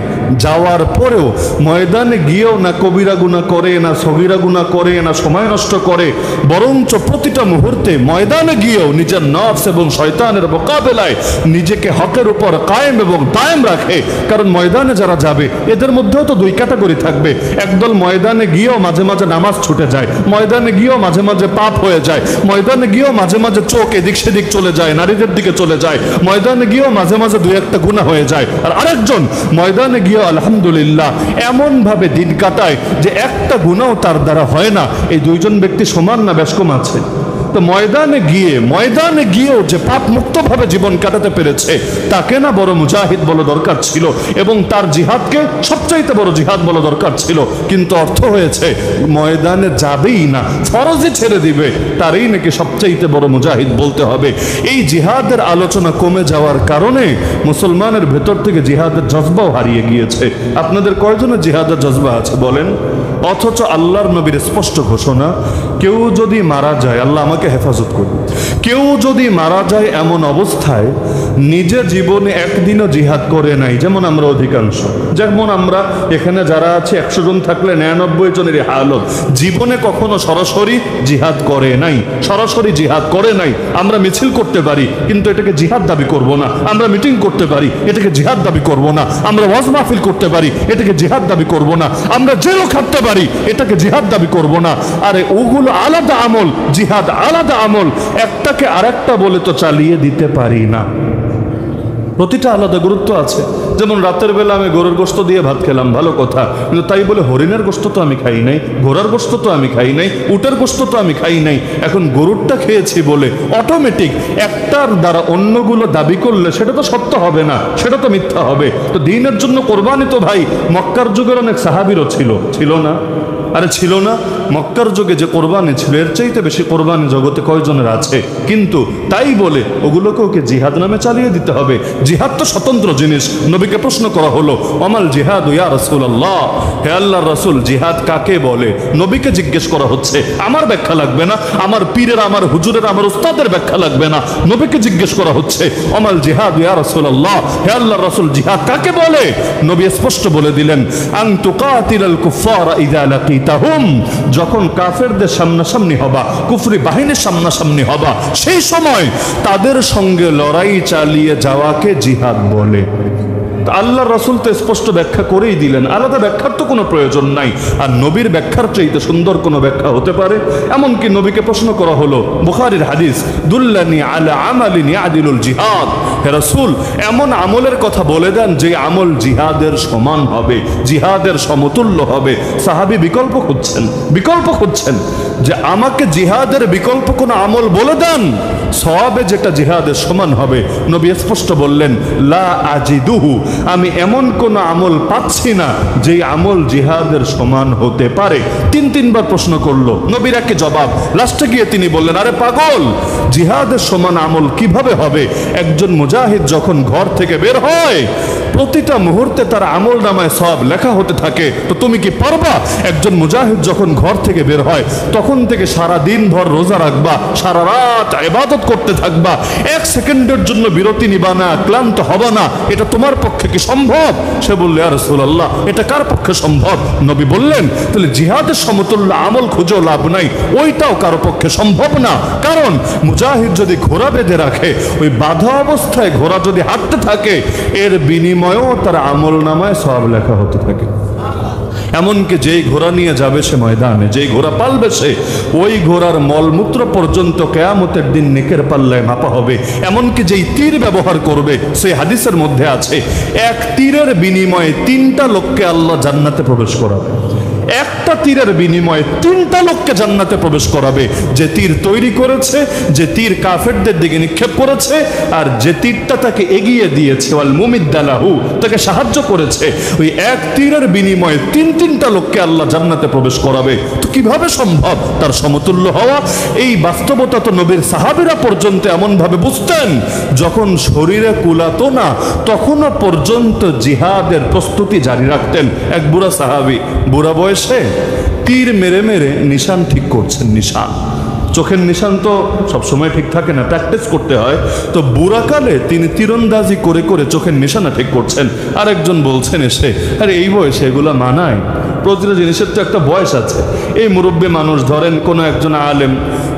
যাওয়ার পরেও, ময়দানে গিয়েও না কবিরা গুনাহ করে, না সগীরা গুনাহ করে, না সময় নষ্ট করে, বরঞ্চ প্রতিটা মুহূর্তে ময়দানে গিয়েও নিজের নফস এবং শয়তানের মোকাবেলায় নিজেকে হকের উপর কায়েম এবং দায়েম রাখে। কারণ ময়দানে যারা যাবে এদের মধ্যেও তো দুই ক্যাটাগরি থাকবে। একদল ময়দানে গিয়েও মাঝে মাঝে নামাজ ছুটে যায়, ময়দানে গিয়েও মাঝে মাঝে পাপ হয়ে যায়, ময়দানে গিয়েও মাঝে মাঝে চোখ এদিক সেদিক চলে যায়, নারীদের দিকে চলে যায়, ময়দানে গিয়েও মাঝে মাঝে দুই একটা গুনাহ হয়ে যায়। আর আরেকজন ময়দানে গিয়েও আলহামদুলিল্লাহ এমন ভাবে দিন কাটায় যে একটা গুনাহ তার দ্বারা হয় না। এই দুইজন ব্যক্তি সমান না বেশ কম আছে? তো ময়দানে গিয়েও যে পাপ মুক্ত ভাবে জীবন কাটাতে পেরেছে, তাকে না বড় মুজাহিদ বলা দরকার ছিল, এবং তার জিহাদকে সবচাইতে বড় জিহাদ বলা দরকার ছিল। কিন্তু অর্থ হয়েছে ময়দানে যাবেই না, ফরজে ছেড়ে দিবে, তারই নাকি সবচাইতে বড় মুজাহিদ বলতে হবে। এই জিহাদের আলোচনা কমে যাওয়ার কারণে মুসলমানের ভেতর থেকে জিহাদের জজবাও হারিয়ে গিয়েছে। আপনাদের কয়জনের জিহাদের জজবা আছে বলেন? অথচ আল্লাহর নবীর স্পষ্ট ঘোষণা, কেউ যদি মারা যায়, আল্লাহ আমাকে হেফাজত করুন, কেউ যদি মারা যায় এমন অবস্থায় নিজে জীবনে একদিনও জিহাদ করে নাই, যেমন আমরা অধিকাংশ, যেমন আমরা এখানে যারা আছে 100 জন থাকলে 99 জনের হালত জীবনে কখনো সরাসরি জিহাদ করে নাই, সরাসরি জিহাদ করে নাই। আমরা মিছিল করতে পারি কিন্তু এটাকে জিহাদ দাবি করব না, আমরা মিটিং করতে পারি এটাকে জিহাদ দাবি করব না, আমরা ওয়াজ মাহফিল করতে পারি এটাকে জিহাদ দাবি করব না, আমরা জেলও খাটতে পারি এটাকে জিহাদ দাবি করব না। আরে ওগুলো আলাদা আমল, জিহাদ আলাদা আমল, একটাকে আরেকটা বলে তো চালিয়ে দিতে পারি না, প্রতিটা আলাদা গুরুত্ব আছে। যেমন রাতের বেলা আমি গরুর গোশত দিয়ে ভাত খেলাম, ভালো কথা, কিন্তু তাই বলে হরিণের গোশত তো আমি খাই নাই, ঘোড়ার গোশত তো আমি খাই নাই, উটের গোশত তো আমি খাই নাই। এখন গরুরটা খেয়েছি বলে অটোমেটিক একটার দ্বারা অন্যগুলো দাবি করলে সেটা তো সত্য হবে না, সেটা তো মিথ্যা হবে। তো দ্বীনের জন্য কোরবানি তো ভাই মক্কার যুগের অনেক সাহাবীরও ছিল না? আরে ছিল না? মক্কার যুগে যে কোরবানি ছিল এর চাইতে বেশি কোরবানি জগতে কয়জনের আছে? কিন্তু তাই বলে ওগুলোকেও কি জিহাদ নামে চালিয়ে দিতে হবে? জিহাদ তো স্বতন্ত্র জিনিস। নবীকে প্রশ্ন করা হলো, অমাল জিহাদ ইয়া রাসূলুল্লাহ, হে আল্লাহর রাসূল জিহাদ কাকে বলে? নবীকে জিজ্ঞেস করা হচ্ছে, আমার ব্যাখ্যা লাগবে না, আমার পীরের, আমার হুজুরের, আমার উস্তাদের ব্যাখ্যা লাগবে না, নবীকে জিজ্ঞেস করা হচ্ছে অমাল জিহাদ ইয়া রাসূলুল্লাহ, হে আল্লাহর রাসূল জিহাদ কাকে বলে? নবী স্পষ্ট বলে দিলেন, আন তুকাতিলাল কুফারা ইযা লাকিতাহুম, যখন কাফেরদের সামনাসামনি হবা, কুফরি বাহিনীর সামনাসামনি হবা, সেই সময় তাদের সঙ্গে লড়াই চালিয়ে যাওয়াকে জিহাদ বলে। আল্লাহ রাসূল তো স্পষ্ট ব্যাখ্যা করেই দিলেন, আলাদা ব্যাখ্যার তো কোনো প্রয়োজন নাই। আর নবীর ব্যাখ্যার চাইতে সুন্দর কোনো ব্যাখ্যা হতে পারে? এমনকি নবীকে প্রশ্ন করা হলো, বুখারীর হাদিস, দুল্লানি আলা আমালিন ইয়াদিলুল জিহাদ, হে রাসূল এমন আমলের কথা বলে দেন যে আমল জিহাদের সমান হবে, জিহাদের সমতুল্য হবে। সাহাবী বিকল্প খুঁজছেন যে আমাকে জিহাদের বিকল্প কোনো আমল বলে দেন সওয়াবে যেটা জিহাদের সমান হবে। নবী স্পষ্ট বললেন, লা আজিদুহু, আমি এমন কোন আমল পাচ্ছি না যে আমল জিহাদের সমান হতে পারে। তিনবার প্রশ্ন করলো, নবীর একই জবাব। লাস্টে গিয়ে তিনি বললেন, আরে পাগল, জিহাদের সমান আমল কিভাবে হবে? একজন মুজাহিদ যখন ঘর থেকে বের হয় প্রতিটা মুহূর্তে তার আমল নামায় সওয়াব লেখা হতে থাকে। তো তুমি কি পারবা? একজন মুজাহিদ যখন ঘর থেকে বের হয় তখন থেকে সারা দিন ভর রোজা রাখবা, সারা রাত ইবাদত করতে থাকবা, 1 সেকেন্ডের জন্য বিরতি নিবা না, ক্লান্ত হবা না, এটা তোমার পক্ষে কি সম্ভব? সে বলল, ইয়া রাসূলুল্লাহ এটা কার পক্ষে সম্ভব? নবী বললেন, তাহলে জিহাদের সমতুল্য আমল খুঁজেও লাভ নাই, ওইটাও কারো পক্ষে সম্ভব না। কারণ মুজাহিদ যদি ঘোড়া বেঁধে রাখে, ওই বাঁধা অবস্থায় ঘোড়া যদি হাঁটতে থাকে, এর বিনিময়েও তার আমল নামায় সওয়াব লেখা হতে থাকে। এমনকি যেই ঘোড়া নিয়ে যাবে সে ময়দানে, যেই ঘোড়া পালবে সে, ওই ঘোড়ার মলমূত্র পর্যন্ত কিয়ামতের দিন নেকের পাল্লায় মাপা হবে। এমনকি যেই তীর ব্যবহার করবে, সেই হাদিসের মধ্যে আছে, এক তীরের বিনিময়ে 3টা লোককে আল্লাহ জান্নাতে প্রবেশ করাবে। একটা তীরের বিনিময়ে 3টা লোককে জান্নাতে প্রবেশ করাবে। যে তীর তৈরি করেছে, যে তীর কাফেরদের দিকে নিক্ষেপ করেছে, আর যে তীরটা তাকে এগিয়ে দিয়েছে, ওয়াল মুমিদ্দালাহু, তাকে সাহায্য করেছে, ওই এক তীরের বিনিময়ে 3টা লোককে আল্লাহ জান্নাতে প্রবেশ করাবে। তো কিভাবে সম্ভব তার সমতুল্য হওয়া? এই বাস্তবতা তো নবীর সাহাবীরা পর্যন্ত এমন ভাবে বুঝতেন, যখন শরীরে কুলাতো না তখনও পর্যন্ত জিহাদের প্রস্তুতি জারি রাখতেন। এক বুড়া সাহাবী, বুড়া বয়সে তীর মেরে মেরে নিশান ঠিক করছেন। নিশান, চোখের নিশান তো সবসময় ঠিক থাকে না, প্র্যাকটিস করতে হয়। তো বুড়াকালে তিনি তীরন্দাজি করে করে চোখের নিশানা ঠিক করছেন। আরেকজন বলছেন এসে, আরে এই বয়সে এগুলো মানায়? প্রতিটা জিনিসের তো একটা বয়স আছে। এই মুরব্বী মানুষ, ধরেন কোনো একজন আলেম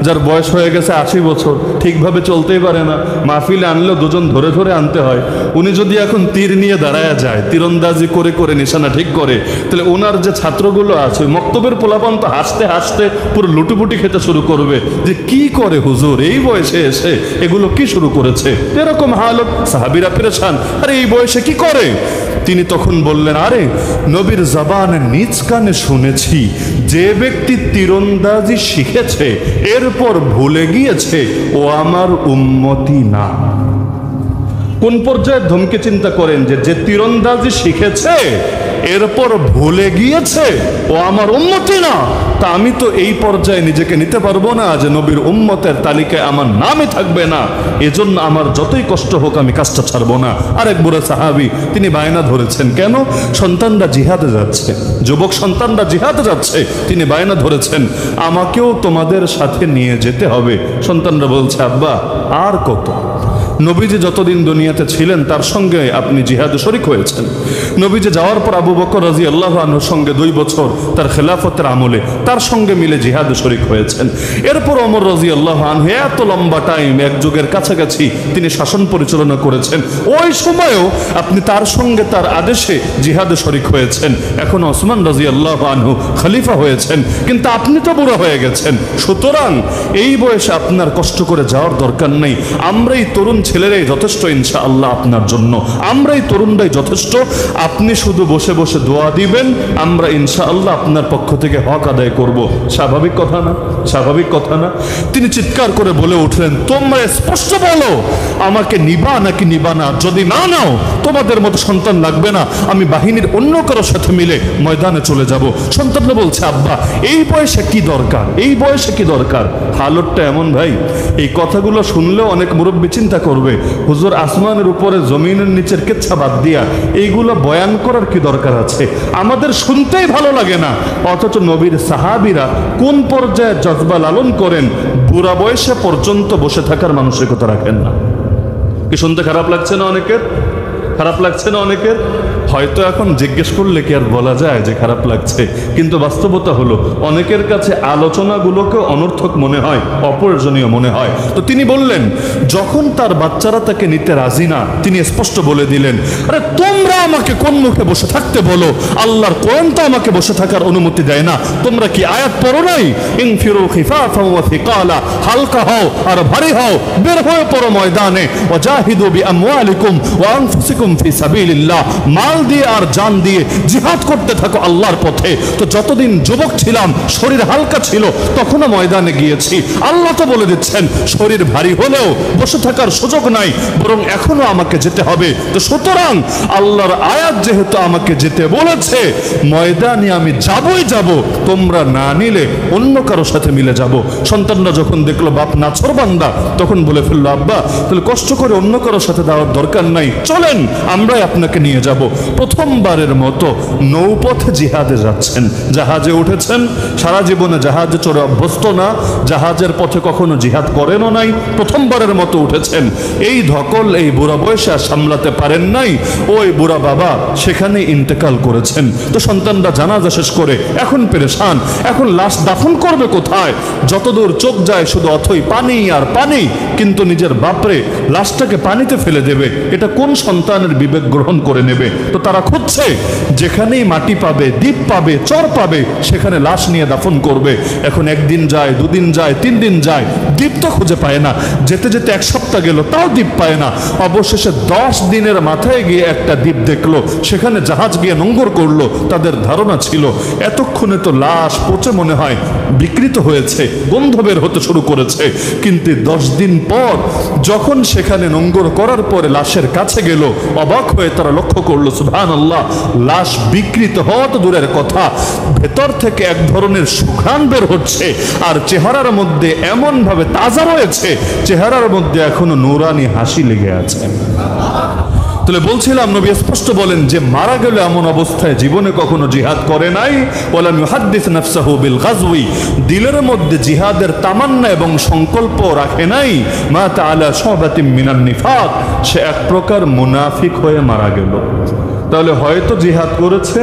যার বয়স হয়ে গেছে 80 বছর, ঠিকভাবে চলতেই পারে না, মাহফিলে আনলেও দুজন ধরে ধরে আনতে হয়। উনি যদি এখন তীর নিয়ে দাঁড়ায়া যায়, তীরন্দাজি করে করে নিশানা ঠিক করে, তাহলে ওনার যে ছাত্রগুলো আছে, মক্তবের পোলাপান তো হাসতে হাসতে পুরো লুটুপুটি খেতে শুরু করবে যে কি করে হুজুর এই বয়সে এসে এগুলো কি শুরু করেছে। এরকম হালত, সাহাবীরা পেরেশান, আরে এই বয়সে কি করে? তিনি তখন বললেন, আরে নবীর জবানে নিজ কানে শুনেছি, যে ব্যক্তি তীরন্দাজি শিখেছে এরপর ভুলে গিয়েছে ও আমার উম্মতি না। কোন পর্যায়ে ধমকে চিন্তা করেন যে যে তীরন্দাজি শিখেছে এরপর ভুলে গিয়েছে ও আমার উম্মতি না, তা আমি তো এই পর্যায়ে নিজেকে নিতে পারবো না যে নবীর উম্মতের তালিকায় আমার নামই থাকবে না। এজন্য আমার যতই কষ্ট হোক আমি কাজটা ছাড়বো না। আরেক বুড়া সাহাবী তিনি বায়না ধরেছেন, কেন? সন্তানরা জিহাদে যাচ্ছে, যুবক সন্তানরা জিহাদে যাচ্ছে, তিনি বায়না ধরেছেন আমাকেও তোমাদের সাথে নিয়ে যেতে হবে। সন্তানরা বলছে আব্বা আর কত? নবীজি যতদিন দুনিয়াতে ছিলেন তার সঙ্গে আপনি জিহাদে শরিক হয়েছেন। নবীজি যাওয়ার পর আবু বকর রাদিয়াল্লাহু আনহুর সঙ্গে 2 বছর তার খেলাফতের আমলে তার সঙ্গে মিলে জিহাদে শরিক হয়েছেন। এরপর ওমর রাদিয়াল্লাহু আনহু এত লম্বা টাইম, এক যুগের কাছাকাছি তিনি শাসন পরিচালনা করেছেন। ওই সময়ও আপনি তার সঙ্গে তার আদেশে জিহাদে শরিক হয়েছেন। এখন ওসমান রাদিয়াল্লাহু আনহু খলিফা হয়েছেন, কিন্তু আপনি তো বুড়ো হয়ে গেছেন। সুতরাং এই বয়সে আপনার কষ্ট করে যাওয়ার দরকার নেই। আমরাই তরুণ ছেলেরাই যথেষ্ট ইনশাআল্লাহ আপনার জন্য, আমরাই তরুণরাই যথেষ্ট। আপনি শুধু বসে বসে দোয়া দিবেন, আমরা ইনশাআল্লাহ আপনার পক্ষ থেকে হক আদায় করব। স্বাভাবিক কথা না? স্বাভাবিক কথা না? তিনি চিৎকার করে বলে উঠলেন, তোমরা স্পষ্ট বলো আমাকে নিবা নাকি নিবা না। যদি না নাও তোমাদের মতো সন্তান লাগবে না, আমি বাহিনীর অন্য কারোর সাথে মিলে ময়দানে চলে যাব। সন্তানরা বলছে আব্বা এই বয়সে কি দরকার, এই বয়সে কি দরকার? হালতটা এমন ভাই, এই কথাগুলো শুনলেও অনেক মুরব্বী চিন্তা করবে হুজুর আসমানের উপরে জমিনের নিচের কেচ্ছা বাদ দিয়া এইগুলো বয়ান করার কি দরকার আছে? আমাদের শুনতেই ভালো লাগে না, অথচ নবীর সাহাবীরা কোন পর্যায়ে জজবা লালন করেন, বুড়া বয়সে পর্যন্ত বসে থাকার মানসিকতা রাখেন না। কি শুনতে খারাপ লাগছে না অনেকের? খারাপ লাগছে না অনেকের? হয়তো এখন জিজ্ঞেস করলে কি আর বলা যায় যে খারাপ লাগছে, কিন্তু বাস্তবতা হলো অনেকের কাছে আলোচনাগুলোকে অনর্থক মনে হয়, অপ্রয়োজনীয় মনে হয়। তো তিনি বললেন যখন তার বাচ্চারা তাকে নিতে রাজি না, তিনি স্পষ্ট বলে দিলেন আরে তোমরা আমাকে কোন মুখে বসে থাকতে বলো? আল্লাহর কোরআন তো আমাকে বসে থাকার অনুমতি দেয় না। তোমরা কি আয়াত পড়ো নাই? ইনফিরু খিফাফান ওয়া থিকালা, হালকা হও আর ভারী হও, বের হয়ে পড়ো ময়দানে। ওয়াজাহিদু বিআমওয়ালিকুম ওয়া আনফুসিকুম ফি সাবিলিল্লাহ, মাল দিয়ে আর জান দিয়ে জিহাদ করতে থাকো আল্লাহর পথে। তো যতদিন যুবক ছিলাম, শরীর হালকা ছিল, তখনও ময়দানে গিয়েছি। আল্লাহ তো বলে দিচ্ছেন শরীর ভারী হলেও বসে থাকার সুযোগ নাই, বরং এখনো আমাকে যেতে হবে। তো সুতরাং আল্লাহর আয়াত যেহেতু আমাকে যেতে বলেছে, ময়দানে আমি যাবই যাব, তোমরা না নিলে অন্য কারোর সাথে মিলে যাব। সন্তানরা যখন দেখলো বাপ নাছোড়বান্দা, তখন বলে ফেললো আব্বা তাহলে কষ্ট করে অন্য কারোর সাথে যাওয়ার দরকার নাই, চলেন আমরাই আপনাকে নিয়ে যাব। প্রথমবারের মতো নৌপথে জিহাদে যাচ্ছেন, জাহাজে উঠেছেন। সারা জীবনে জাহাজে চড়ে অভ্যস্ত না, জাহাজের পথে কখনো জিহাদ করেনও নাই, প্রথমবারের মতো উঠেছেন। এই ধকল এই বুড়া বয়সে আর সামলাতে পারেন নাই, ওই বুড়া বাবা সেখানে ইন্তেকাল করেছেন। তো সন্তানরা জানাজা শেষ করে এখন পেরেশান, এখন লাশ দাফন করবে কোথায়? যতদূর চোখ যায় শুধু অথই পানি আর পানি, কিন্তু নিজের বাপরে লাশটাকে পানিতে ফেলে দেবে, এটা কোন সন্তানের বিবেক গ্রহণ করে নেবে? তো তারা খুঁজছে, যেখানেই মাটি পাবে, দ্বীপ পাবে, চর পাবে, সেখানে লাশ নিয়ে দাফন করবে। এখন একদিন যায়, দুদিন যায়, 3 দিন যায়, দ্বীপ তো খুঁজে পায় না। যেতে যেতে 1 সপ্তাহ গেল, তাও দ্বীপ পায় না। অবশেষে 10 দিনের মাথায় গিয়ে একটা দ্বীপ দেখলো, সেখানে জাহাজ গিয়ে নোঙ্গর করলো। তাদের ধারণা ছিল এতক্ষণে তো লাশ পচে মনে হয় বিকৃত হয়েছে, গন্ধ বের হতে শুরু করেছে। কিন্তু 10 দিন পর যখন সেখানে নোঙ্গর করার পরে লাশের কাছে গেল, অবাক হয়ে তারা লক্ষ্য করলো সুবহানাল্লাহ, লাশ বিকৃত হওয়া তো দূরের কথা, ভেতর থেকে এক ধরনের সুঘ্রাণ বের হচ্ছে, আর চেহারার মধ্যে এমন ভাবে তাজা রয়েছে, চেহারার মধ্যে এখনো নূরানি হাসি লেগে আছে। তাহলে বলছিলাম নবী স্পষ্ট বলেন যে মারা গেল এমন অবস্থায় জীবনে কখনো জিহাদ করে নাই। ওয়ালাম ইউহাদ্দিস নাফসাহু বিল গাজওয়ি, দিলের মধ্যে জিহাদের তামান্না এবং সংকল্প রাখে নাই। মাতা আলা শুবাতিম মিনান নিফাক, সে এক প্রকার মুনাফিক হয়ে মারা গেল। তাহলে হয়তো জিহাদ করেছে,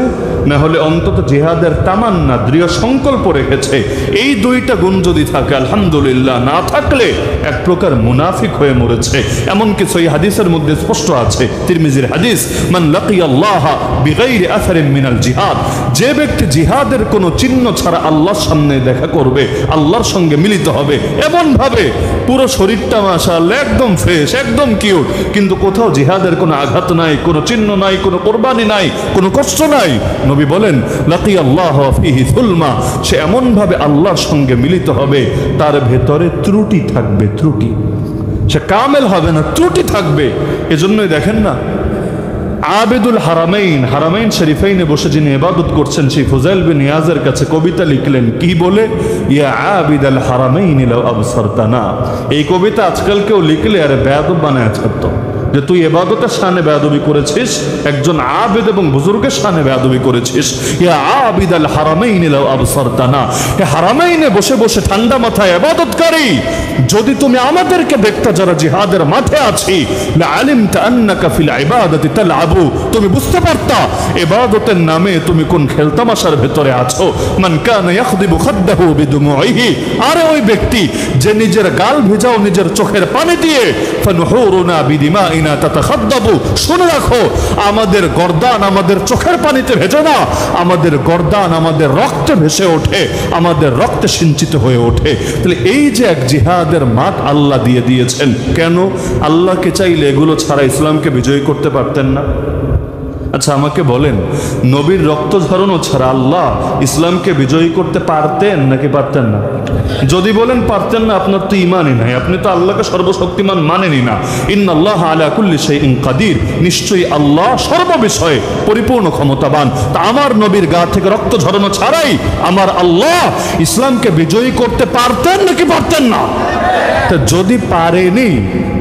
না হলে অন্তত জিহাদের তামান্না দৃঢ় সংকল্প রেখেছে। এই 2টা গুণ যদি থাকে আলহামদুলিল্লাহ, না থাকলে এক প্রকার মুনাফিক হয়ে মরেছে। এমনকি সহিহ হাদিসের মধ্যে স্পষ্ট আছে, তিরমিজির হাদিস, মান লাকিয়াল্লাহ বিগাইরি আসারিন মিনাল জিহাদ, যে ব্যক্তি জিহাদের কোনো চিহ্ন ছাড়া আল্লাহর সামনে দেখা করবে, আল্লাহর সঙ্গে মিলিত হবে, এমন ভাবে পুরো শরীরটা মাশাআল্লাহ একদম ফ্রেশ, একদম কিউট, কিন্তু কোথাও জিহাদের কোনো আঘাত নাই, কোনো চিহ্ন নাই, কোনো কোরবানি নাই, কোনো কষ্ট নাই। নবী বলেন লাকিয়াল্লাহ ফিহি সুলমা, সে এমন ভাবে আল্লাহর সঙ্গে মিলিত হবে, তার ভেতরে ত্রুটি থাকবে, ত্রুটি, সে কামেল হবে না, ত্রুটি থাকবে। এজন্যই দেখেন না আবেদুল হারামাইন, হারামাইন শরীফাইনে বসে যিনি ইবাদত করছেন, সেই ফুজাইল বিন ইয়াজের কাছে কবিতা লিখলেন কি বলে, ইয়া আবিদাল হারামাইন লাউ আবসারতানা। এই কবিতা আজকাল কেউ লিখলে আরে বেয়াদব বানায় ছাড়তো, যে তুই ইবাদতের শানে বেয়াদবি করেছিস, একজন আবেদ এবং বুজুর্গের শানে বেয়াদবি করেছিস। ইয়া আবিদাল হারামাইন লাউ আবসারতানা, হে হারামাইনে বসে বসে ঠান্ডা মাথায় ইবাদতকারী, যদি তুমি আমাদেরকে দেখতে যারা জিহাদের মাঠে আছি, লা আলিমতা আন্নাকা ফিল ইবাদাতি তালআবু, তুমি বুঝতে পারতা ইবাদতের নামে তুমি কোন খেলতামাশার ভেতরে আছো। মান কানা ইয়াখদিবু খাদ্দাহু বিদুমুইহি, আরে ওই ব্যক্তি যে নিজের গাল ভিজাও নিজের চোখের পানি দিয়ে, ফানুহুরুনা বিদিমাইনা তাতাখাদ্দাবু, শুনে রাখো আমাদের গর্দান আমাদের চোখের পানিতে ভেজে না, আমাদের গর্দান আমাদের রক্তে ভেসে ওঠে, আমাদের রক্তে সিঞ্চিত হয়ে ওঠে। তাহলে এই যে এক জিহাদের মাঠ আল্লাহ দিয়ে দিয়েছেন, কেন? আল্লাহকে চাইলে এগুলো ছাড়া ইসলামকে বিজয়ী করতে পারতেন না? আচ্ছা আমাকে বলেন, নবীর রক্ত ঝরানো ছাড়া আল্লাহ ইসলামকে বিজয়ী করতে পারতেন নাকি পারতেন না? যদি বলেন পারতেন না, আপনার তো ইমানই নাই, আপনি তো আল্লাহকে সর্বশক্তিমান মানেনই না। ইন্নাল্লাহ আলা কুল্লি শাইইন কাদির, নিশ্চয়ই আল্লাহ সর্ববিষয়ে পরিপূর্ণ ক্ষমতাবান। তা আমার নবীর গা থেকে রক্ত ঝরানো ছাড়াই আমার আল্লাহ ইসলামকে বিজয়ী করতে পারতেন নাকি পারতেন না? তা যদি পারেনি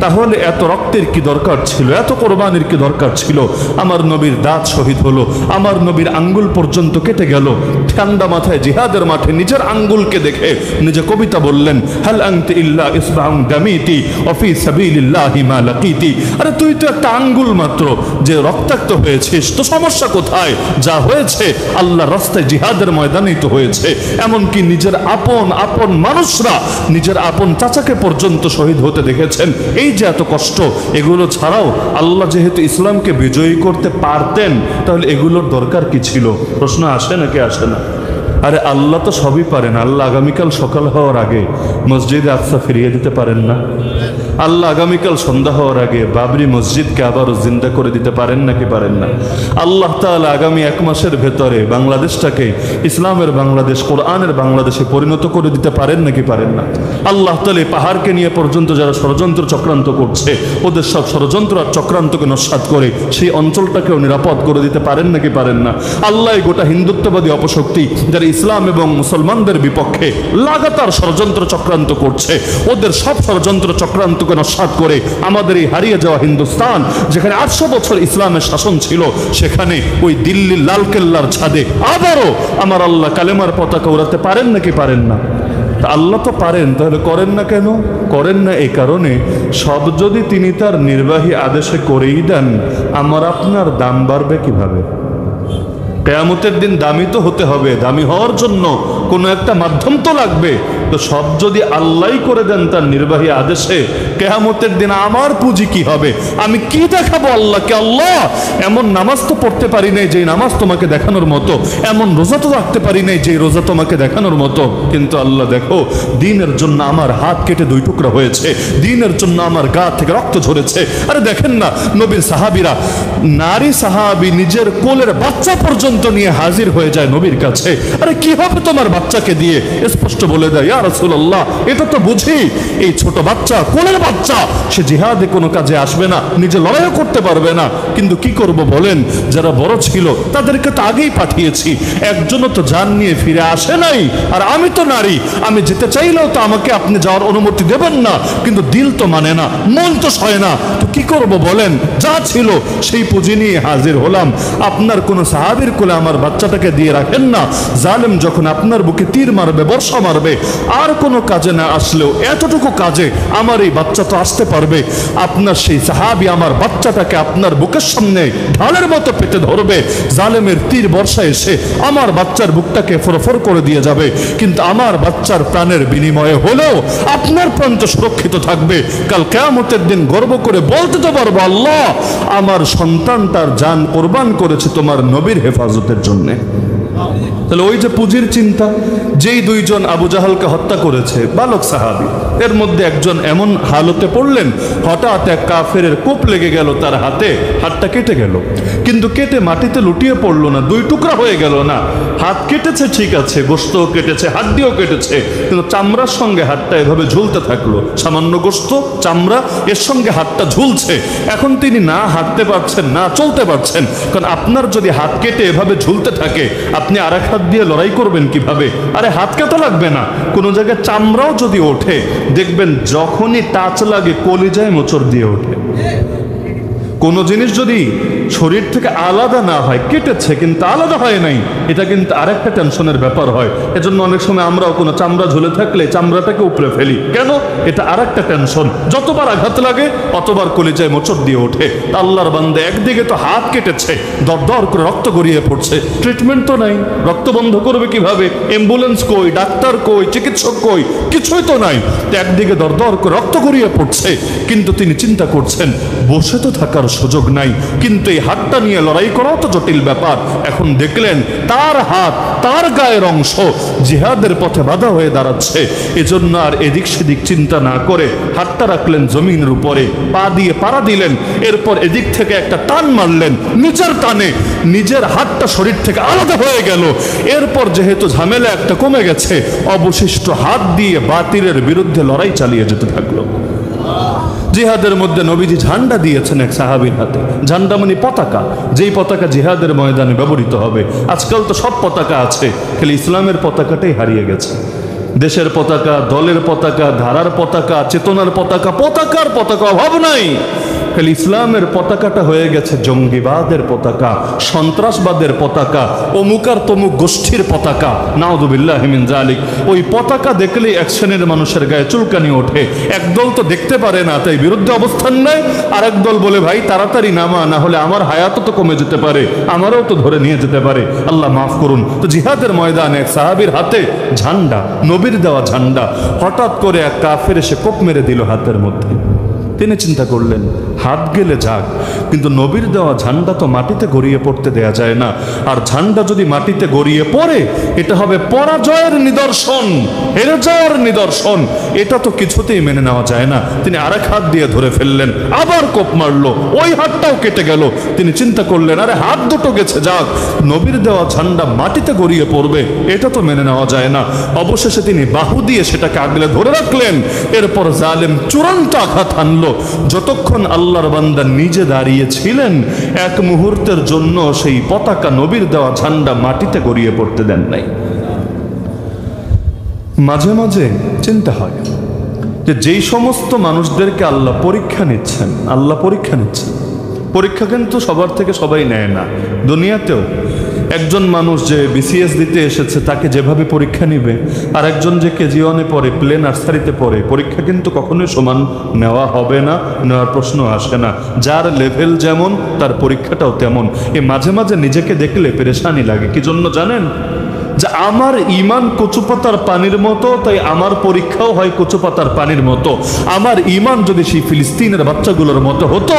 তাহলে এত রক্তের কি দরকার ছিল, এত কোরবানির কি দরকার ছিল? আমার নবীর দাঁত শহীদ হলো, আমার নবীর আঙ্গুল পর্যন্ত কেটে গেল, ঠান্ডা মাথায় জিহাদের মাঠে নিজের আঙ্গুলকে দেখে নিজে কবিতা বললেন, হাল আনতি ইল্লা ইসবাউন দামিতি ওয়া ফি সাবিলিল্লাহি মা লাকিতি। আরে তুই তো একটা আঙ্গুল মাত্র, যে রক্তাক্ত হয়েছিস, তো সমস্যা কোথায়? যা হয়েছে আল্লাহর রাস্তায় জিহাদের ময়দানেই তো হয়েছে। এমনকি নিজের আপন আপন মানুষরা নিজের আপন চাচাকে পর্যন্ত শহীদ হতে দেখেছেন। এই যে এত কষ্ট, এগুলো ছাড়াও আল্লাহ যেহেতু ইসলামকে বিজয়ী করতে পারতেন, তাহলে এগুলোর দরকার কি ছিল? প্রশ্ন আসে নাকি আসে না? আরে আল্লাহ তো সবই পারেন। আল্লাহ আগামীকাল সকাল হওয়ার আগে মসজিদে আকসা ফিরিয়ে দিতে পারেন না? আল্লাহ আগামীকাল সন্ধ্যা হওয়ার আগে বাবরি মসজিদকে আবারও জিন্দা করে দিতে পারেন নাকি পারেন না? আল্লাহ তাআলা আগামী 1 মাসের ভেতরে বাংলাদেশটাকে ইসলামের বাংলাদেশ, কোরআনের বাংলাদেশে পরিণত করে দিতে পারেন নাকি পারেন না? আল্লাহ তাআলা পাহাড়কে নিয়ে পর্যন্ত যারা ষড়যন্ত্র চক্রান্ত করছে, ওদের সব ষড়যন্ত্র আর চক্রান্তকে নস্যাৎ করে সেই অঞ্চলটাকেও নিরাপদ করে দিতে পারেন নাকি পারেন না? আল্লাহ গোটা হিন্দুত্ববাদী অপশক্তি যারা ইসলাম এবং মুসলমানদের বিপক্ষে লাগাতার ষড়যন্ত্র চক্রান্ত করছে, ওদের সব ষড়যন্ত্র চক্রান্তকে নস্যাৎ করে আমাদের এই হারিয়ে যাওয়া হিন্দুস্তান, যেখানে 800 বছর ইসলামের শাসন ছিল, সেখানে ওই দিল্লির লালকেল্লার ছাদে আবারও আমার আল্লাহ কালেমার পতাকা উড়াতে পারেন নাকি পারেন না? আল্লাহ তো পারেন, তাহলে করেন না কেন? করেন না এই কারণে, সব যদি তিনি তার নির্বাহী আদেশে করেই দেন, আমার আপনার দাম বাড়বে কিভাবে? কিয়ামতের দিন দামি তো হতে হবে, দামি হওয়ার জন্য কোনো একটা মাধ্যম তো লাগবে। তো সব যদি আল্লাহই করে দেন তার নির্বাহী আদেশে, কিয়ামতের দিন আমার পুঁজি কি হবে? আমি কি দেখাবো আল্লাহকে? আল্লাহ এমন নামাজ তো পড়তে পারি নাই যে নামাজ তোমাকে দেখানোর মতো, এমন রোজা তো রাখতে পারি নাই যে রোজা তোমাকে দেখানোর মতো। কিন্তু আল্লাহ দেখো, দিনের জন্য আমার হাত কেটে 2 টুকরা হয়েছে, দিনের জন্য আমার গা থেকে রক্ত ঝরেছে। আরে দেখেন না, নবীর সাহাবীরা, নারী সাহাবী নিজের কোলের বাচ্চা পর্যন্ত নিয়ে হাজির হয়ে যায় নবীর কাছে। আরে কি হবে তোমার বাচ্চাকে দিয়ে? স্পষ্ট বলে দেয়, ইয়া রাসূলুল্লাহ, এটা তো বুঝি এই ছোট বাচ্চা, কোলের বাচ্চা, সে জিহাদে কোনো কাজে আসবে না, নিজে লড়াইও করতে পারবে না। কিন্তু কি করব বলেন, যারা বড় ছিল তাদেরকে তো আগেই পাঠিয়েছি, একজনও তো জান নিয়ে ফিরে আসে নাই। আর আমি তো নারী, আমি যেতে চাইলেও তো আমাকে আপনি যাওয়ার অনুমতি দেবেন না, কিন্তু দিল তো মানে না, মন তো সয় না। তো কি করব বলেন? যা ছিল সেই পুঁজি নিয়ে হাজির হলাম। আপনার কোনো সাহাবীর কোলে আমার বাচ্চাটাকে দিয়ে রাখেন না। জালেম যখন আপনার বুকে তীর মারবে, বর্ষা মারবে, আর কোনো কাজে না আসলেও এতটুকু কাজে আমার এই বাচ্চা তো আসতে পারবে। আপনার সেই সাহাবী আমার বাচ্চাটাকে আপনার বুকের সামনে ঢালের মতো পেতে ধরবে, জালেমের তীর বর্ষা এসে আমার বাচ্চার বুকটাকে ফরফর করে দিয়ে যাবে, কিন্তু আমার বাচ্চার প্রাণের বিনিময়ে হলেও আপনার প্রাণ তো সুরক্ষিত থাকবে। কাল কিয়ামতের দিন গর্ব করে বলতে তো পারবো, আল্লাহ আমার সন্তান তার জান কোরবান করেছে তোমার নবীর হেফাজতের জন্যে। তাহলে ওই যে পুঁজির চিন্তা, যেই দুইজন আবু জাহালকে হত্যা করেছে বালক সাহাবী, এর মধ্যে একজন এমন হালতে পড়লেন, হঠাৎ এক কাফেরের কোপ লেগে গেল তার হাতে, হাতটা কেটে গেল, কিন্তু কেটে মাটিতে লুটিয়ে পড়লো না, দুই টুকরা হয়ে গেল না। হাত কেটেছে ঠিক আছে, গোশতও কেটেছে, হাড্ডিও কেটেছে, কিন্তু চামড়ার সঙ্গে হাতটা এভাবে ঝুলতে থাকলো। সামান্য গোশত, চামড়া, এর সঙ্গে হাতটা ঝুলছে। এখন তিনি না হাঁটতে পারছেন, না চলতে পারছেন। কারণ আপনার যদি হাত কেটে এভাবে ঝুলতে থাকে, আপনি আর এক হাত দিয়ে লড়াই করবেন কিভাবে? আরে হাত কাটা লাগবে না, কোনো জায়গায় চামড়াও যদি ওঠে, দেখবেন যখনই টাচ লাগে কলিজায় মোচড় দিয়ে ওঠে। কোনো জিনিস যদি শরীর থেকে আলাদা না হয়, কেটেছে কিন্তু আলাদা হয় নাই, এটা কিন্তু আরেকটা টেনশনের ব্যাপার হয়। এজন্য অনেক সময় আমরাও কোনো চামড়া ঝুলে থাকলে চামড়াটাকে উপড়ে ফেলি, কেন? এটা আরেকটা টেনশন। যতবার আঘাত লাগে অতবার কলিজায় মোচড় দিয়ে ওঠে। আল্লাহর বান্দা একদিকে তো হাত কেটেছে, দরদর করে রক্ত গড়িয়ে পড়ছে, ট্রিটমেন্ট তো নাই, রক্ত বন্ধ করবে কিভাবে? অ্যাম্বুলেন্স কই, ডাক্তার কই, চিকিৎসক কই? কিছুই তো নাই। একদিকে দরদর করে রক্ত গড়িয়ে পড়ছে, কিন্তু তিনি চিন্তা করছেন বসে তো থাকার সুযোগ নাই, কিন্তু এই হাতটা নিয়ে লড়াই করাও তো জটিল ব্যাপার। এখন দেখলেন তার হাত, তার গায়ের অংশ জিহাদের পথে বাধা হয়ে দাঁড়াচ্ছে। এজন্য আর এদিক সেদিক চিন্তা না করে হাতটা রাখলেন জমিনের উপরে, পা দিয়ে পাড়া দিলেন, এরপর এদিক থেকে একটা টান মারলেন, নিজের টানে নিজের হাতটা শরীর থেকে আলাদা হয়ে গেল। এরপর যেহেতু ঝামেলা একটা কমে গেছে, অবশিষ্ট হাত দিয়ে বাতিলের বিরুদ্ধে লড়াই চালিয়ে যেতে থাকলো। জিহাদের মধ্যে নবীজি ঝান্ডা দিয়েছেন এক সাহাবীর হাতে। ঝান্ডা মানে পতাকা, যেই পতাকা জিহাদের ময়দানে ব্যবহৃত হবে। আজকাল তো সব পতাকা আছে, খালি ইসলামের পতাকাটাই হারিয়ে গেছে। দেশের পতাকা, দলের পতাকা, ধারার পতাকা, চেতনার পতাকা, পতাকার পতাকা অভাব নাই। খালি ইসলামের পতাকাটা হয়ে গেছে জঙ্গিবাদের পতাকা, সন্ত্রাসবাদের পতাকা, অমুক আর তমুক গোষ্ঠীর পতাকা। নাউযুবিল্লাহি মিন যালিক। ওই পতাকা দেখলেই এক শ্রেণীর মানুষের গায়ে চুলকানি ওঠে। একদল তো দেখতে পারে না, তাই বিরুদ্ধে অবস্থান নেয়। আর একদল বলে ভাই তাড়াতাড়ি নামা, না হলে আমার হায়াতও তো কমে যেতে পারে, আমারও তো ধরে নিয়ে যেতে পারে, আল্লাহ মাফ করুন। তো জিহাদের ময়দানে এক সাহাবীর হাতে ঝান্ডা, নবীর দেওয়া ঝান্ডা, হঠাৎ করে এক কাফের এসে কোপ মেরে দিল হাতের মধ্যে। তিনি চিন্তা করলেন হাত গেলে যাক, কিন্তু নবীর দেওয়া ঝান্ডা তো মাটিতে গড়িয়ে পড়তে দেয়া যায় না। আর ঝান্ডা যদি মাটিতে গড়িয়ে পড়ে, এটা হবে পরাজয়ের নিদর্শন, হেরে যাওয়ার নিদর্শন। এটা তো কিছুতেই মেনে নেওয়া যায় না। তিনি আরেক হাত দিয়ে ধরে ফেললেন, আবার কোপ মারলো, ওই হাতটাও কেটে গেল। তিনি চিন্তা করলেন আরে হাত দুটো গেছে যাক, নবীর দেওয়া ঝান্ডা মাটিতে গড়িয়ে পড়বে, এটা তো মেনে নেওয়া যায় না। অবশেষে তিনি বাহু দিয়ে সেটাকে আগলে ধরে রাখলেন। এরপর জালেম চূড়ান্ত আঘাত হানলো। যতক্ষণ আল্লাহর বান্দা নিজে দাঁড়িয়ে ছিলেন, এক মুহূর্তের জন্য সেই পতাকা, নবীর দেওয়া ঝান্ডা মাটিতে গড়িয়ে পড়তে দেন নাই। মাঝে মাঝে চিন্তা হয় যে যেই সমস্ত মানুষদেরকে আল্লাহ পরীক্ষা নিচ্ছেন, আল্লাহ পরীক্ষা নিচ্ছেন, পরীক্ষা কিন্তু সবার থেকে সবাই নেয় না। দুনিয়াতেও একজন মানুষ যে বিসিএস দিতে এসেছে তাকে যেভাবে পরীক্ষা নিবে, আর একজন যে কেজি1-এ পড়ে, প্লে নার্সারিতে পড়ে, পরীক্ষা কিন্তু কখনোই সমান নেওয়া হবে না, নেওয়ার প্রশ্ন আসে না। যার লেভেল যেমন তার পরীক্ষাটাও তেমন। মাঝে মাঝে নিজেকে দেখলে পেরেশানি লাগে। কি জন্য জানেন? যে আমার ইমান কচুপাতার পানির মতো, তাই আমার পরীক্ষাও হয় কচুপাতার পানির মতো। আমার ইমান যদি সেই ফিলিস্তিনের বাচ্চাগুলোর মতো হতো,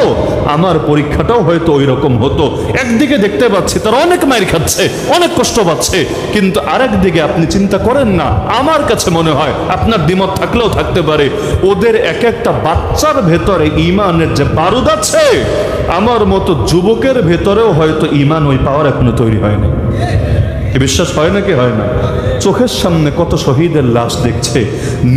আমার পরীক্ষাটাও হয়তো ওই রকম হতো। একদিকে দেখতে পাচ্ছি তারা অনেক মাইর খাচ্ছে, অনেক কষ্ট পাচ্ছে, কিন্তু আরেক দিকে আপনি চিন্তা করেন না, আমার কাছে মনে হয়, আপনার দ্বিমত থাকলেও থাকতে পারে, ওদের এক একটা বাচ্চার ভেতরে ইমানের যে বারুদ আছে, আমার মতো যুবকের ভেতরেও হয়তো ইমান ওই পাওয়ার এখনো তৈরি হয়নি। বিশ্বাস হয় নাকি হয় না? চোখের সামনে কত শহীদের লাশ দেখছে,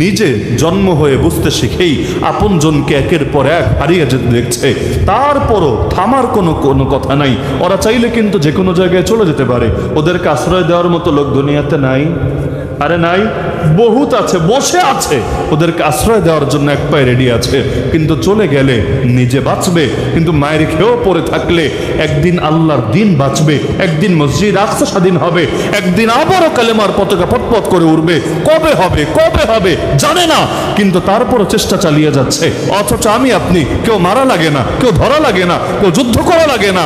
নিজে জন্ম হয়ে বুঝতে শিখেই আপন জনকে একের পর এক হারিয়ে যেতে দেখছে, তারপরও থামার কোনো কথা নাই। ওরা চাইলে কিন্তু যে কোনো জায়গায় চলে যেতে পারে। ওদেরকে আশ্রয় দেওয়ার মতো লোক দুনিয়াতে নাই? আরে নাই, বহুত আছে, বসে আছে, ওদেরকে আশ্রয় দেওয়ার জন্য এক পায়ে রেডি আছে। কিন্তু চলে গেলে নিজে বাঁচবে, কিন্তু মায়ের খেয়েও পড়ে থাকলে একদিন আল্লাহর দিন বাঁচবে, একদিন মসজিদ আকসা স্বাধীন হবে, একদিন আবারও কালেমার পতাকা পটপট করে উঠবে। কবে হবে, কবে হবে জানে না, কিন্তু তারপরও চেষ্টা চালিয়ে যাচ্ছে। অথচ আমি আপনি কেউ মারা লাগে না, কেউ ধরা লাগে না, কেউ যুদ্ধ করা লাগে না।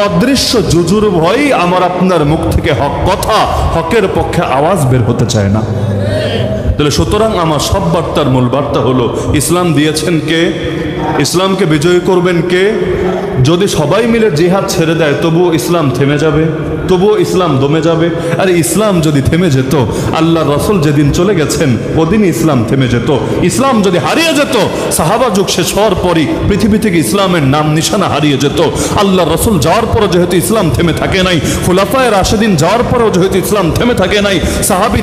অদৃশ্য জুজুর ভয়ই আমার আপনার মুখ থেকে হক কথা, হকের পক্ষে আওয়াজ বের হতে চায় না। তাহলে সুতরাং আমার সব বার্তার মূল বার্তা হলো, ইসলাম দিয়েছেন কে? ইসলামকে বিজয়ী করবেন কে? যদি সবাই মিলে জিহাদ ছেড়ে দেয় তবুও ইসলাম থেমে যাবে? তবুও ইসলাম দমে যাবে। আর ইসলাম যদি থেমে যেত, আল্লাহ রসুল যেদিন চলে গেছেন ওদিনই ইসলাম থেমে যেত। ইসলাম যদি হারিয়ে যেত, সাহাবা যুগ শেষ হওয়ার পরই পৃথিবী থেকে ইসলামের নাম নিশানা হারিয়ে যেত। আল্লাহ রসুল যাওয়ার পরও যেহেতু ইসলাম থেমে থাকে নাই, খুলাফায়ে রাশেদিন যাওয়ার পরেও যেহেতু ইসলাম থেমে থাকে নাই, সাহাবি